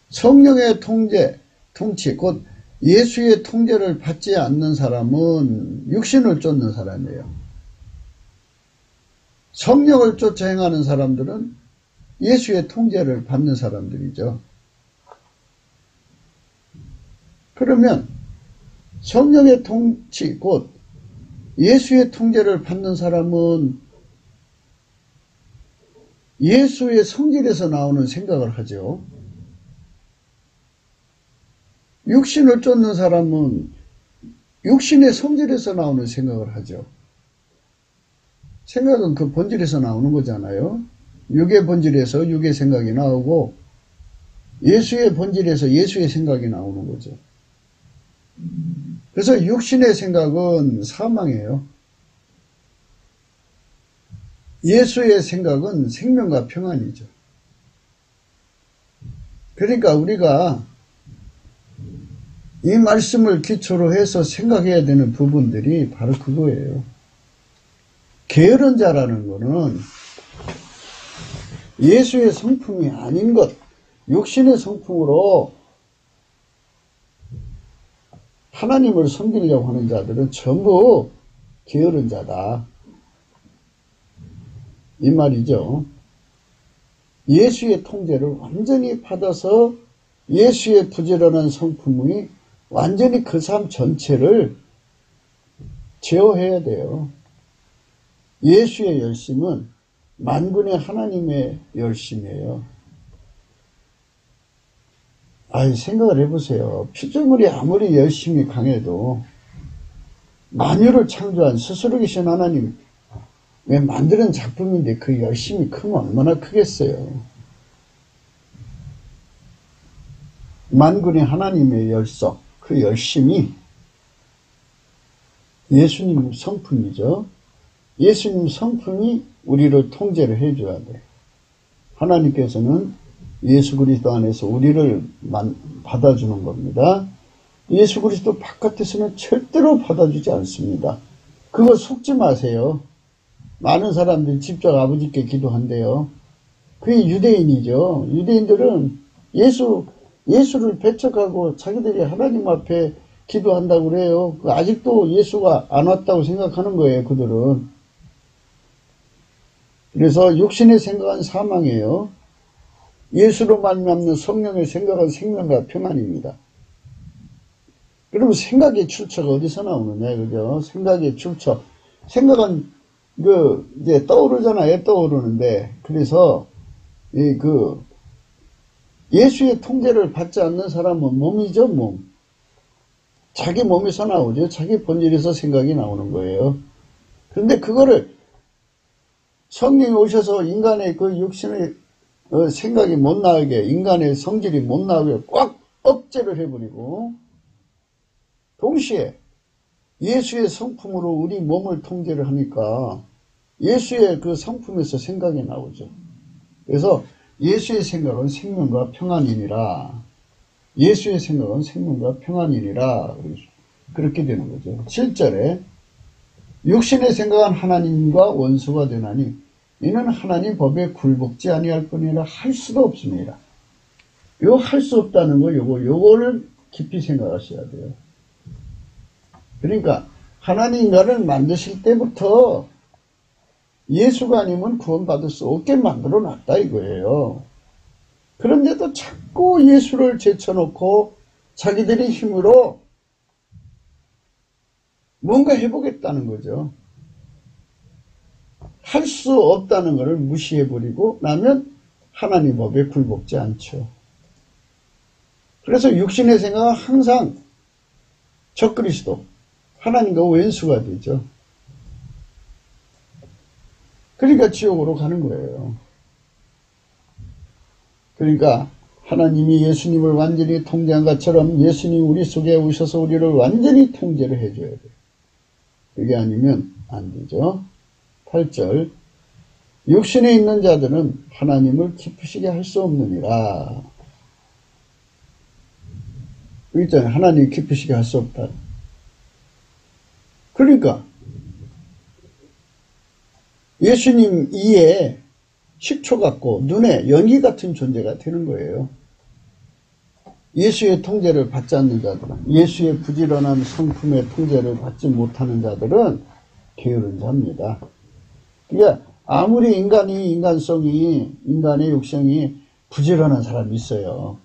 성령의 통치, 곧 예수의 통제를 받지 않는 사람은 육신을 쫓는 사람이에요. 성령을 쫓아 행하는 사람들은 예수의 통제를 받는 사람들이죠. 그러면 성령의 통치, 곧 예수의 통제를 받는 사람은 예수의 성질에서 나오는 생각을 하죠. 육신을 쫓는 사람은 육신의 성질에서 나오는 생각을 하죠. 생각은 그 본질에서 나오는 거잖아요. 육의 본질에서 육의 생각이 나오고 예수의 본질에서 예수의 생각이 나오는 거죠. 그래서 육신의 생각은 사망이에요. 예수의 생각은 생명과 평안이죠. 그러니까 우리가 이 말씀을 기초로 해서 생각해야 되는 부분들이 바로 그거예요. 게으른 자라는 거는 예수의 성품이 아닌 것, 육신의 성품으로 하나님을 섬기려고 하는 자들은 전부 게으른 자다. 이 말이죠. 예수의 통제를 완전히 받아서 예수의 부지런한 성품이 완전히 그 삶 전체를 제어해야 돼요. 예수의 열심은 만군의 하나님의 열심이에요. 생각을 해보세요. 피조물이 아무리 열심히 강해도 만유를 창조한 스스로 계신 하나님 왜 만드는 작품인데 그 열심이 크면 얼마나 크겠어요. 만군의 하나님의 열성, 그 열심이 예수님 성품이죠. 예수님 성품이 우리를 통제를 해줘야 돼. 하나님께서는 예수 그리스도 안에서 우리를 받아주는 겁니다. 예수 그리스도 바깥에서는 절대로 받아주지 않습니다. 그거 속지 마세요. 많은 사람들이 직접 아버지께 기도한대요. 그게 유대인이죠. 유대인들은 예수를 배척하고 자기들이 하나님 앞에 기도한다고 그래요. 아직도 예수가 안 왔다고 생각하는 거예요, 그들은. 그래서 육신의 생각은 사망이에요. 예수로 말미암는 성령의 생각은 생명과 평안입니다. 그러면 생각의 출처가 어디서 나오느냐, 그죠? 생각의 출처. 생각은 이제 떠오르잖아요, 떠오르는데. 그래서 예수의 통제를 받지 않는 사람은 몸이죠, 몸. 자기 몸에서 나오죠. 자기 본질에서 생각이 나오는 거예요. 그런데 그거를 성령이 오셔서 인간의 그 육신의 생각이 못 나게, 인간의 성질이 못 나게 꽉 억제를 해버리고, 동시에 예수의 성품으로 우리 몸을 통제를 하니까 예수의 그 성품에서 생각이 나오죠. 그래서 예수의 생각은 생명과 평안이니라. 예수의 생각은 생명과 평안이니라. 그렇게 되는 거죠. 7절에 육신의 생각은 하나님과 원수가 되나니 이는 하나님 법에 굴복지 아니할 뿐이라 할 수도 없습니다. 요 할 수 없다는 거 요거를 깊이 생각하셔야 돼요. 그러니까 하나님 인간을 만드실 때부터 예수가 아니면 구원받을 수 없게 만들어 놨다 이거예요. 그런데도 자꾸 예수를 제쳐놓고 자기들의 힘으로 뭔가 해보겠다는 거죠. 할 수 없다는 것을 무시해버리고 나면 하나님 법에 굴복지 않죠. 그래서 육신의 생각은 항상 적그리스도, 하나님과 왼수가 되죠. 그러니까 지옥으로 가는 거예요. 그러니까 하나님이 예수님을 완전히 통제한 것처럼 예수님이 우리 속에 오셔서 우리를 완전히 통제를 해줘야 돼요. 그게 아니면 안 되죠. 8절 육신에 있는 자들은 하나님을 기쁘시게 할 수 없느니라. 여기 있잖아요. 하나님 기쁘시게 할 수 없다. 그러니까 예수님 이에 식초 같고 눈에 연기 같은 존재가 되는 거예요. 예수의 통제를 받지 않는 자들은, 예수의 부지런한 성품의 통제를 받지 못하는 자들은 게으른 자입니다. 그러니까 아무리 인간의 육성이 부지런한 사람이 있어요.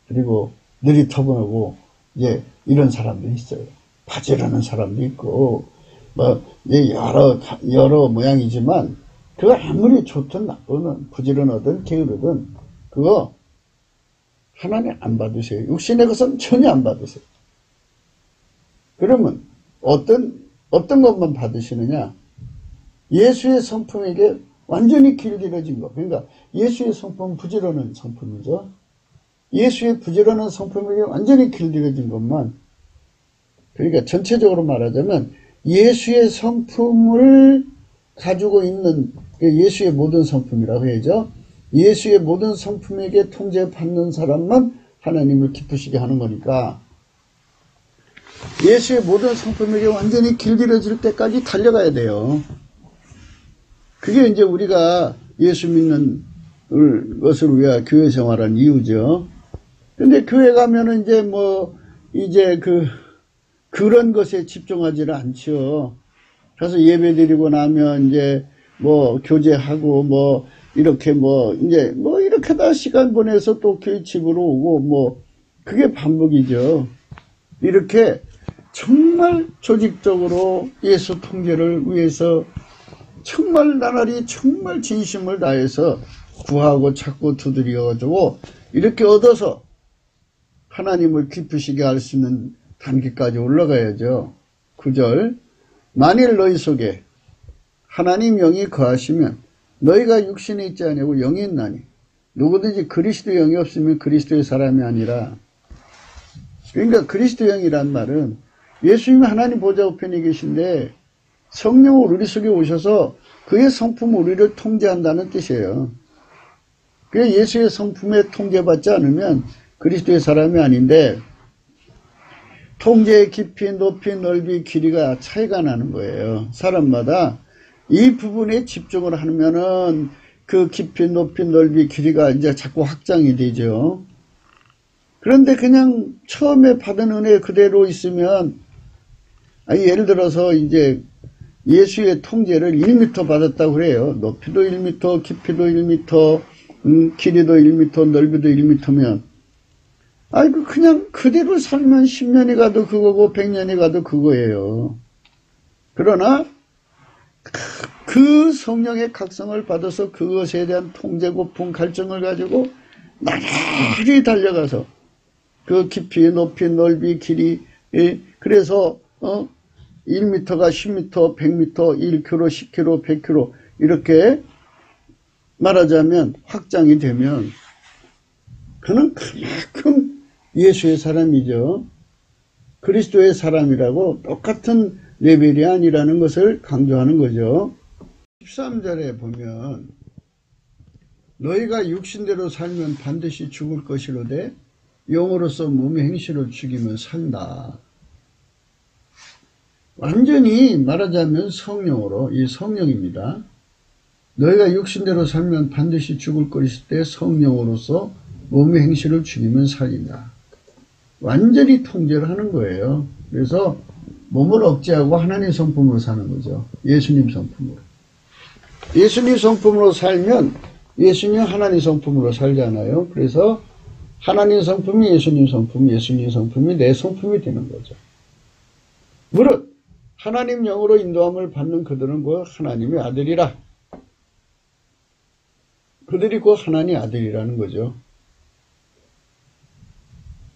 그리고 느리터보고 이런 사람도 있어요. 바지런한 사람도 있고 여러 모양이지만 그거 아무리 좋든 나쁘든 부지런하든 게으르든 그거 하나님 안 받으세요. 육신의 것은 전혀 안 받으세요. 그러면 어떤 것만 받으시느냐? 예수의 성품에게 완전히 길들여진 것. 그러니까 예수의 성품은 부지런한 성품이죠. 예수의 부지런한 성품에게 완전히 길들여진 것만. 그러니까 전체적으로 말하자면 예수의 성품을 가지고 있는 예수의 모든 성품이라고 해야죠. 예수의 모든 성품에게 통제받는 사람만 하나님을 기쁘시게 하는 거니까 예수의 모든 성품에게 완전히 길들여질 때까지 달려가야 돼요. 그게 이제 우리가 예수 믿는 것을 위해 교회 생활한 이유죠. 근데 교회 가면은 그런 것에 집중하지는 않죠. 가서 예배 드리고 나면 교제하고 이렇게 다 시간 보내서 또 교회 집으로 오고 그게 반복이죠. 이렇게 정말 조직적으로 예수 통제를 위해서 정말 나날이 정말 진심을 다해서 구하고 찾고 두드려가지고 이렇게 얻어서 하나님을 기쁘시게 할 수 있는 단계까지 올라가야죠. 9절 만일 너희 속에 하나님 영이 거하시면 너희가 육신에 있지 아니하고 영이 있나니 누구든지 그리스도 영이 없으면 그리스도의 사람이 아니라. 그러니까 그리스도 영이란 말은 예수님이 하나님 보좌 우편에 계신데 성령으로 우리 속에 오셔서 그의 성품을 우리를 통제한다는 뜻이에요. 그 예수의 성품에 통제받지 않으면 그리스도의 사람이 아닌데 통제의 깊이, 높이, 넓이, 길이가 차이가 나는 거예요. 사람마다 이 부분에 집중을 하면은 그 깊이, 높이, 넓이, 길이가 이제 자꾸 확장이 되죠. 그런데 그냥 처음에 받은 은혜 그대로 있으면 예를 들어서 예수의 통제를 1m 받았다고 그래요. 높이도 1m, 깊이도 1m, 길이도 1m, 넓이도 1m면 그냥 그대로 살면 10년이 가도 그거고 100년이 가도 그거예요. 그러나 그 성령의 각성을 받아서 그것에 대한 통제, 고품, 갈증을 가지고 나날이 달려가서 그 깊이, 높이, 넓이, 길이 그래서 1m가 10m, 100m, 1km, 10km, 100km 이렇게 말하자면 확장이 되면 그는 그만큼 예수의 사람이죠. 그리스도의 사람이라고 똑같은 레벨이 아니라는 것을 강조하는 거죠. 13절에 보면 너희가 육신대로 살면 반드시 죽을 것이로되 영으로서 몸의 행실을 죽이면 산다. 완전히 말하자면 성령으로, 이 성령입니다. 너희가 육신대로 살면 반드시 죽을 것이되 성령으로서 몸의 행실을 죽이면 살린다. 완전히 통제를 하는 거예요. 그래서 몸을 억제하고 하나님 성품으로 사는 거죠. 예수님 성품으로. 예수님 성품으로 살면 예수님 하나님 성품으로 살잖아요. 그래서 하나님 성품이 예수님 성품, 예수님 성품이 내 성품이 되는 거죠. 무릇 하나님 영으로 인도함을 받는 그들은 곧 하나님의 아들이라. 그들이 곧 하나님의 아들이라는 거죠.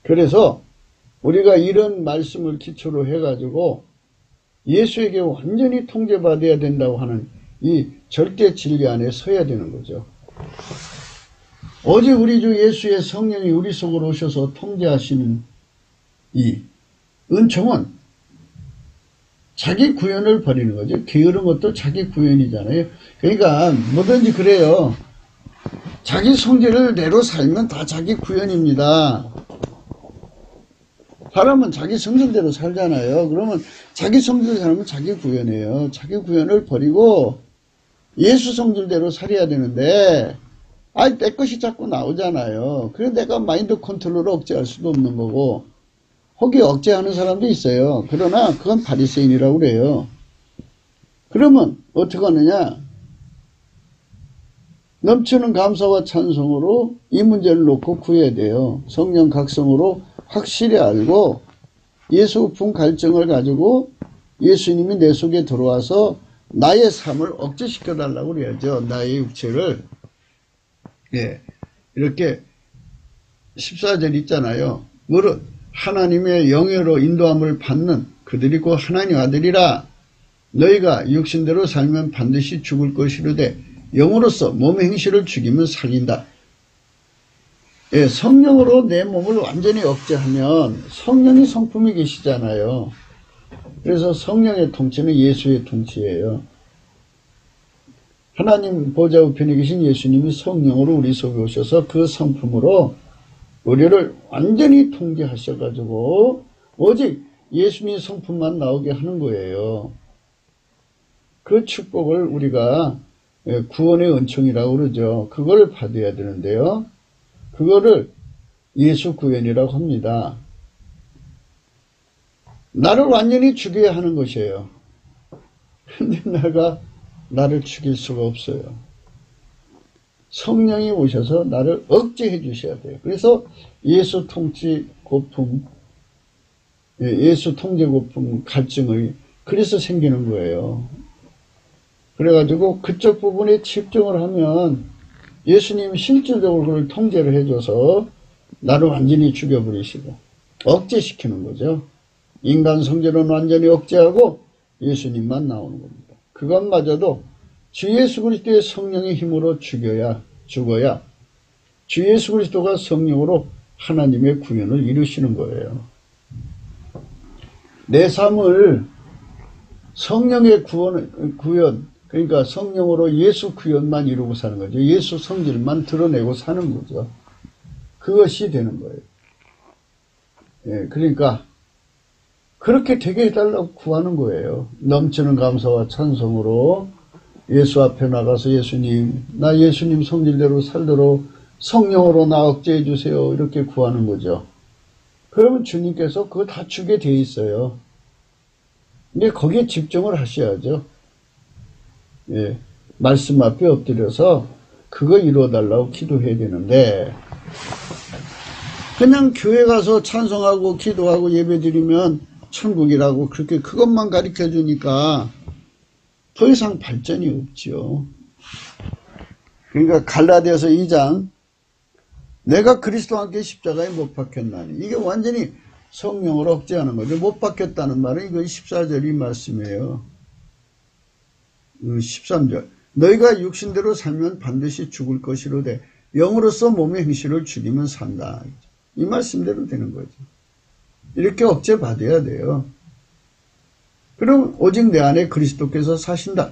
그래서 우리가 이런 말씀을 기초로 해가지고 예수에게 완전히 통제받아야 된다고 하는 이 절대 진리 안에 서야 되는 거죠. 오직 우리 주 예수의 성령이 우리 속으로 오셔서 통제하시는 이 은총은 자기 구현을 버리는 거죠. 게으른 것도 자기 구현이잖아요. 그러니까 뭐든지 그래요. 자기 성질을 내로 살면 다 자기 구현입니다. 사람은 자기 성질대로 살잖아요. 그러면 자기 성질대로 살면 자기 구현이에요. 자기 구현을 버리고 예수 성질대로 살아야 되는데 내 것이 자꾸 나오잖아요. 그래서 내가 마인드 컨트롤을 억제할 수도 없는 거고 혹이 억제하는 사람도 있어요. 그러나 그건 바리새인이라고 그래요. 그러면 어떻게 하느냐? 넘치는 감사와 찬송으로 이 문제를 놓고 구해야 돼요. 성령 각성으로 확실히 알고 예수품 갈증을 가지고 예수님이 내 속에 들어와서 나의 삶을 억제시켜 달라고 그래야죠. 나의 육체를. 예, 이렇게 14절 있잖아요. 무릇 하나님의 영예로 인도함을 받는 그들이 곧 하나님 아들이라. 너희가 육신대로 살면 반드시 죽을 것이로되 영으로서 몸의 행실을 죽이면 살린다. 예, 성령으로 내 몸을 완전히 억제하면 성령이 성품이 계시잖아요. 그래서 성령의 통치는 예수의 통치예요. 하나님 보좌 우편에 계신 예수님이 성령으로 우리 속에 오셔서 그 성품으로 우리를 완전히 통제하셔가지고 오직 예수님 성품만 나오게 하는 거예요. 그 축복을 우리가 구원의 은총이라고 그러죠. 그걸 받아야 되는데요. 그거를 예수 구원이라고 합니다. 나를 완전히 죽여야 하는 것이에요. 근데 내가 나를 죽일 수가 없어요. 성령이 오셔서 나를 억제해 주셔야 돼요. 그래서 예수 통치 고품, 예수 통제 고품 갈증의 그래서 생기는 거예요. 그래가지고 그쪽 부분에 집중을 하면 예수님이 실질적으로 그걸 통제를 해줘서 나를 완전히 죽여버리시고 억제시키는 거죠. 인간 성질은 완전히 억제하고 예수님만 나오는 겁니다. 그것마저도 주 예수 그리스도의 성령의 힘으로 죽어야 주 예수 그리스도가 성령으로 하나님의 구현을 이루시는 거예요. 내 삶을 성령의 구현, 그러니까 성령으로 예수 구현만 이루고 사는 거죠. 예수 성질만 드러내고 사는 거죠. 그것이 되는 거예요. 예, 그러니까 그렇게 되게 해달라고 구하는 거예요. 넘치는 감사와 찬송으로 예수 앞에 나가서 예수님, 나 예수님 성질대로 살도록 성령으로 나 억제해 주세요. 이렇게 구하는 거죠. 그러면 주님께서 그거 다 주게 돼 있어요. 근데 거기에 집중을 하셔야죠. 예, 말씀 앞에 엎드려서 그거 이루어달라고 기도해야 되는데 그냥 교회 가서 찬송하고 기도하고 예배드리면 천국이라고 그렇게 그것만 가르쳐 주니까 더 이상 발전이 없죠. 그러니까 갈라디아서 2장 내가 그리스도와 함께 십자가에 못 박혔나니 이게 완전히 성령을 억제하는 거죠. 못 박혔다는 말은 이거 14절 이 말씀이에요. 13절 너희가 육신대로 살면 반드시 죽을 것이로되 영으로서 몸의 행실을 죽이면 산다. 이 말씀대로 되는 거죠. 이렇게 억제 받아야 돼요. 그럼 오직 내 안에 그리스도께서 사신다.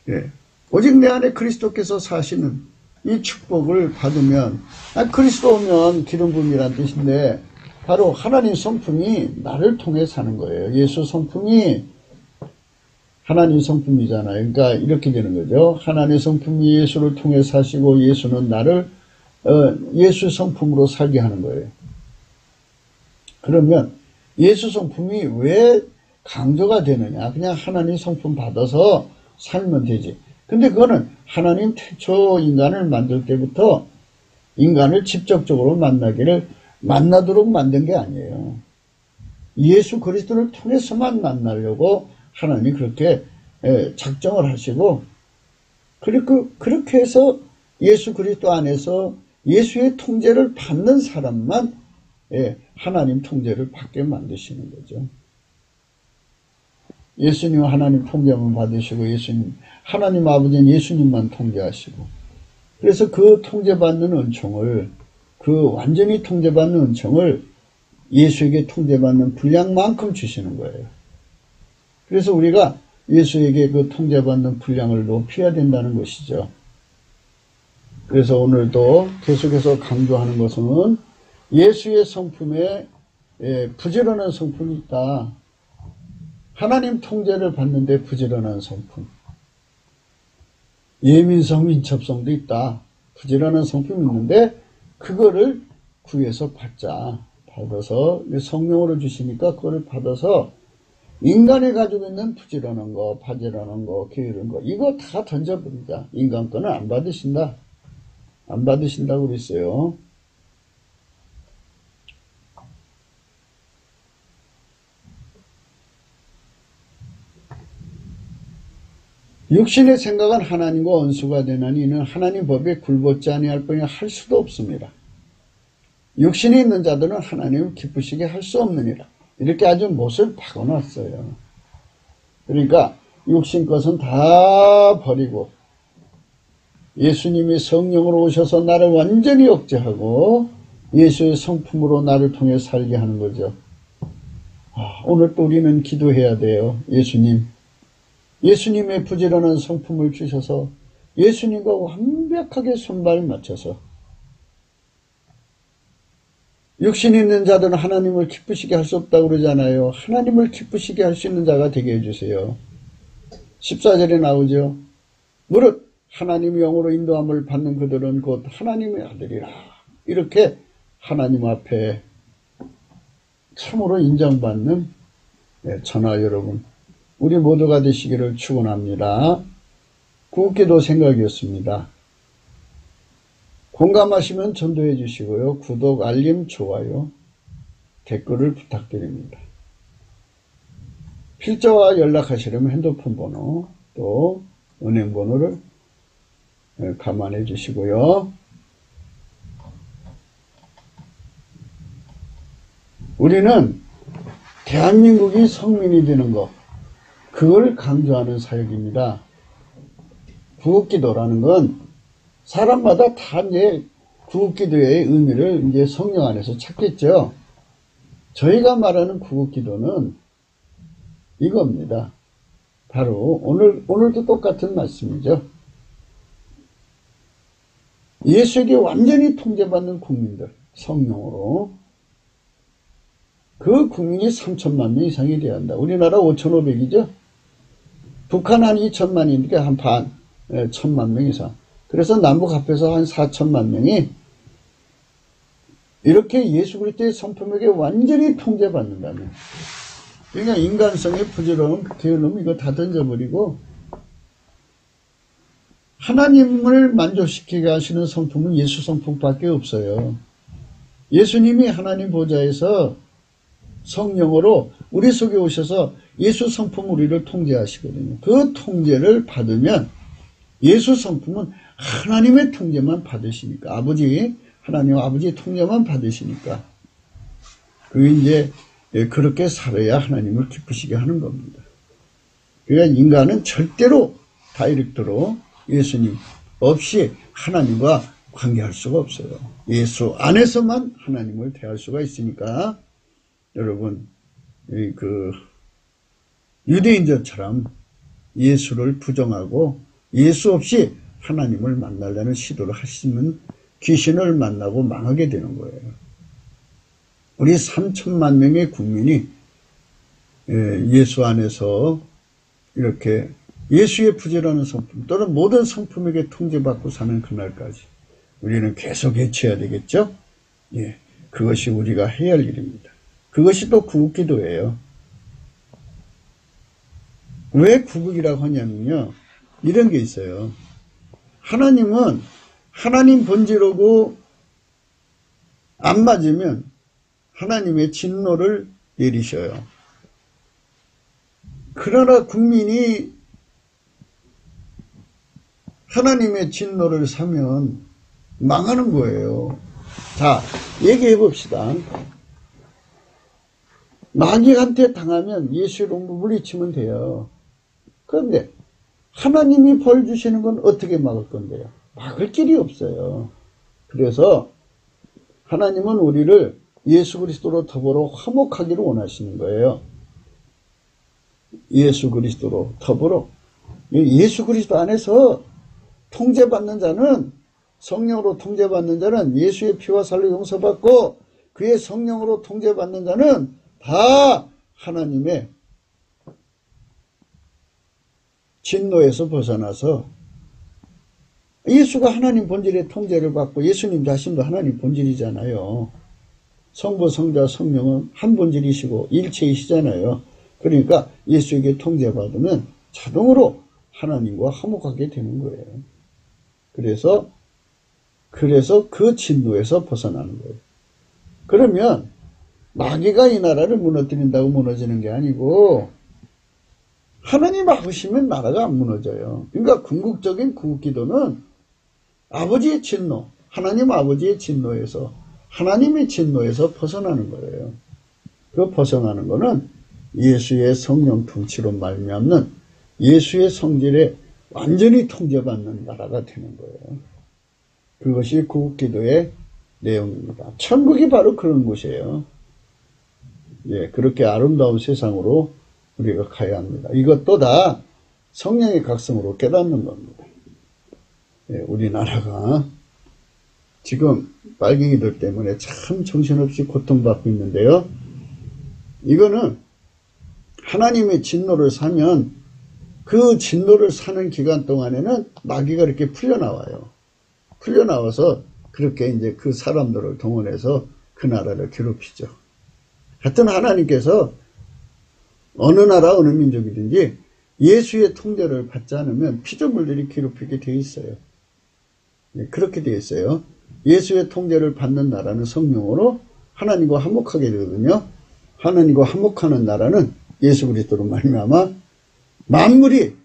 예. 오직 내 안에 그리스도께서 사시는 이 축복을 받으면, 그리스도 오면 기름 부음이란 뜻인데 바로 하나님 성품이 나를 통해 사는 거예요. 예수 성품이 하나님 성품이잖아요. 그러니까 이렇게 되는 거죠. 하나님 성품이 예수를 통해 사시고 예수는 나를 예수 성품으로 살게 하는 거예요. 그러면 예수 성품이 왜 강조가 되느냐? 그냥 하나님 성품 받아서 살면 되지. 근데 그거는 하나님 태초 인간을 만들 때부터 인간을 직접적으로 만나도록 만든 게 아니에요. 예수 그리스도를 통해서만 만나려고 하나님이 그렇게 작정을 하시고, 그렇게 해서 예수 그리스도 안에서 예수의 통제를 받는 사람만 하나님 통제를 받게 만드시는 거죠. 예수님 하나님 통제만 받으시고 하나님 아버지는 예수님만 통제하시고, 그래서 그 통제받는 은총을, 그 완전히 통제받는 은총을 예수에게 통제받는 분량만큼 주시는 거예요. 그래서 우리가 예수에게 그 통제받는 분량을 높여야 된다는 것이죠. 그래서 오늘도 계속해서 강조하는 것은 예수의 성품에 부지런한 성품이 있다. 하나님 통제를 받는데 부지런한 성품. 예민성, 민첩성도 있다. 부지런한 성품이 있는데 그거를 구해서 받아서 성령으로 주시니까 그거를 받아서 인간이 가지고 있는 부지런한 거, 바지런한 거, 게으른 거 이거 다 던져버리자. 인간 거는 안 받으신다. 안 받으신다고 그랬어요. 육신의 생각은 하나님과 원수가 되나니 이는 하나님 법에 굴복지 아니할 뿐이야 할 수도 없습니다. 육신이 있는 자들은 하나님을 기쁘시게 할 수 없느니라. 이렇게 아주 못을 박아놨어요. 그러니까 육신 것은 다 버리고 예수님이 성령으로 오셔서 나를 완전히 억제하고 예수의 성품으로 나를 통해 살게 하는 거죠. 오늘 또 우리는 기도해야 돼요. 예수님의 부지런한 성품을 주셔서 예수님과 완벽하게 손발 맞춰서 육신이 있는 자들은 하나님을 기쁘시게 할 수 없다고 그러잖아요. 하나님을 기쁘시게 할 수 있는 자가 되게 해주세요. 14절에 나오죠. 무릇 하나님의 영으로 인도함을 받는 그들은 곧 하나님의 아들이라. 이렇게 하나님 앞에 참으로 인정받는 전하 여러분, 우리 모두가 되시기를 축원합니다. 구기도 생각이었습니다. 공감하시면 전도해 주시고요. 구독, 알림, 좋아요, 댓글을 부탁드립니다. 필자와 연락하시려면 핸드폰 번호 또 은행 번호를 감안해 주시고요. 우리는 대한민국이 성민이 되는 것, 그걸 강조하는 사역입니다. 구국기도라는 건 사람마다 다 이제 구국기도의 의미를 이제 성령 안에서 찾겠죠. 저희가 말하는 구국기도는 이겁니다. 바로 오늘도 똑같은 말씀이죠. 예수에게 완전히 통제받는 국민들, 성령으로 그 국민이 3천만 명 이상이 되어야 한다. 우리나라 5,500이죠. 북한 한 2천만이니까 한 반, 1,000만 명 이상. 그래서 남북 합해서 한 4천만 명이 이렇게 예수 그리스도의 성품에게 완전히 통제받는다면, 그러니까 인간성의 부지런함, 게으름 이거 다 던져버리고 하나님을 만족시키게 하시는 성품은 예수 성품밖에 없어요. 예수님이 하나님 보좌에서 성령으로 우리 속에 오셔서 예수 성품 우리를 통제하시거든요. 그 통제를 받으면 예수 성품은 하나님의 통제만 받으시니까, 하나님 아버지의 통제만 받으시니까, 그게 이제 그렇게 살아야 하나님을 기쁘시게 하는 겁니다. 그러니까 인간은 절대로 다이렉트로 예수님 없이 하나님과 관계할 수가 없어요. 예수 안에서만 하나님을 대할 수가 있으니까 여러분 유대인들처럼 예수를 부정하고 예수 없이 하나님을 만나려는 시도를 하시면 귀신을 만나고 망하게 되는 거예요. 우리 3천만 명의 국민이 예수 안에서 이렇게 예수의 부재라는 성품 또는 모든 성품에게 통제받고 사는 그날까지 우리는 계속 외쳐야 되겠죠? 예, 그것이 우리가 해야 할 일입니다. 그것이 또 구국기도예요. 왜 구국이라고 하냐면요. 이런 게 있어요. 하나님은 하나님 본질하고 안 맞으면 하나님의 진노를 내리셔요. 그러나 국민이 하나님의 진노를 사면 망하는 거예요. 자, 얘기해 봅시다. 마귀한테 당하면 예수 이름으로 물리치면 돼요. 그런데 하나님이 벌 주시는 건 어떻게 막을 건데요? 막을 길이 없어요. 그래서 하나님은 우리를 예수 그리스도로 더불어 화목하기를 원하시는 거예요. 예수 그리스도로 더불어. 예수 그리스도 안에서 통제받는 자는, 성령으로 통제받는 자는 예수의 피와 살로 용서받고 그의 성령으로 통제받는 자는 다 하나님의 진노에서 벗어나서 예수가 하나님 본질의 통제를 받고 예수님 자신도 하나님 본질이잖아요. 성부, 성자, 성령은 한 본질이시고 일체이시잖아요. 그러니까 예수에게 통제받으면 자동으로 하나님과 화목하게 되는 거예요. 그래서 그 진노에서 벗어나는 거예요. 그러면 마귀가 이 나라를 무너뜨린다고 무너지는 게 아니고 하나님 아버시면 나라가 안 무너져요. 그러니까 궁극적인 구국기도는 아버지의 진노, 하나님 아버지의 진노에서, 하나님의 진노에서 벗어나는 거예요. 그 벗어나는 거는 예수의 성령 통치로 말미암는 예수의 성질에 완전히 통제받는 나라가 되는 거예요. 그것이 구국기도의 내용입니다. 천국이 바로 그런 곳이에요. 예, 그렇게 아름다운 세상으로 우리가 가야 합니다. 이것도 다 성령의 각성으로 깨닫는 겁니다. 예, 우리나라가 지금 빨갱이들 때문에 참 정신없이 고통받고 있는데요. 이거는 하나님의 진노를 사면 그 진노를 사는 기간 동안에는 마귀가 이렇게 풀려나와요. 풀려나와서 그렇게 이제 그 사람들을 동원해서 그 나라를 괴롭히죠. 하여튼 하나님께서 어느 나라 어느 민족이든지 예수의 통제를 받지 않으면 피조물들이 괴롭히게 되어 있어요. 그렇게 되어 있어요. 예수의 통제를 받는 나라는 성령으로 하나님과 화목하게 되거든요. 하나님과 화목하는 나라는 예수 그리스도로 말미암아 만물이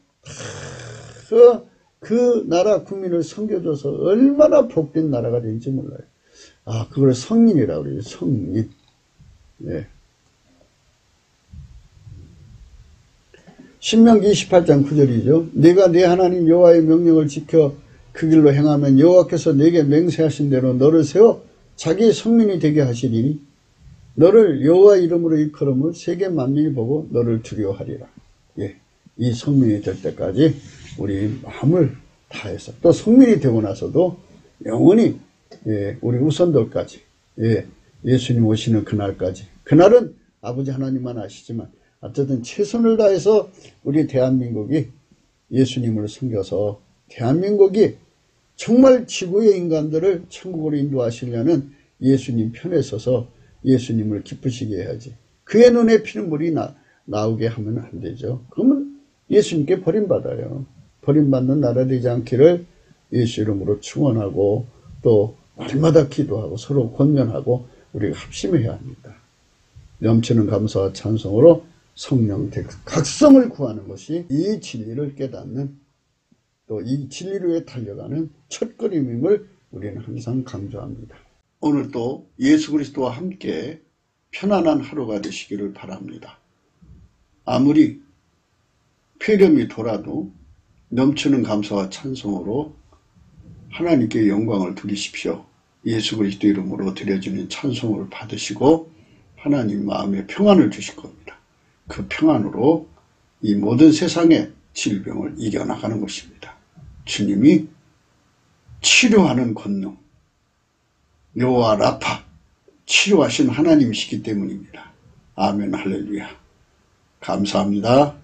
그 나라 국민을 섬겨줘서 얼마나 복된 나라가 될지 몰라요. 아, 그걸 성인이라고 그래요. 성인. 네. 신명기 28장 9절이죠. 내가 내 하나님 여호와의 명령을 지켜 그 길로 행하면 여호와께서 내게 맹세하신 대로 너를 세워 자기의 성민이 되게 하시리니 너를 여호와 이름으로 일컬음을 세계 만민이 보고 너를 두려워하리라. 예, 이 성민이 될 때까지 우리 마음을 다해서 또 성민이 되고 나서도 영원히 우리 후손들까지 예수님 오시는 그날까지, 그날은 아버지 하나님만 아시지만 어쨌든 최선을 다해서 우리 대한민국이 예수님을 섬겨서 대한민국이 정말 지구의 인간들을 천국으로 인도하시려는 예수님 편에 서서 예수님을 기쁘시게 해야지. 그의 눈에 피눈물이 나오게 하면 안 되죠. 그러면 예수님께 버림받아요. 버림받는 나라 되지 않기를 예수 이름으로 축원하고 또 날마다 기도하고 서로 권면하고 우리가 합심해야 합니다. 넘치는 감사와 찬송으로 성령 각성을 구하는 것이 이 진리를 깨닫는 또 이 진리를 위해 달려가는 첫걸음임을 우리는 항상 강조합니다. 오늘도 예수 그리스도와 함께 편안한 하루가 되시기를 바랍니다. 아무리 폐렴이 돌아도 넘치는 감사와 찬송으로 하나님께 영광을 드리십시오. 예수 그리스도 이름으로 드려지는 찬송을 받으시고 하나님 마음에 평안을 주실 겁니다. 그 평안으로 이 모든 세상의 질병을 이겨나가는 것입니다. 주님이 치료하는 권능, 여호와 라파, 치료하신 하나님이시기 때문입니다. 아멘 할렐루야. 감사합니다.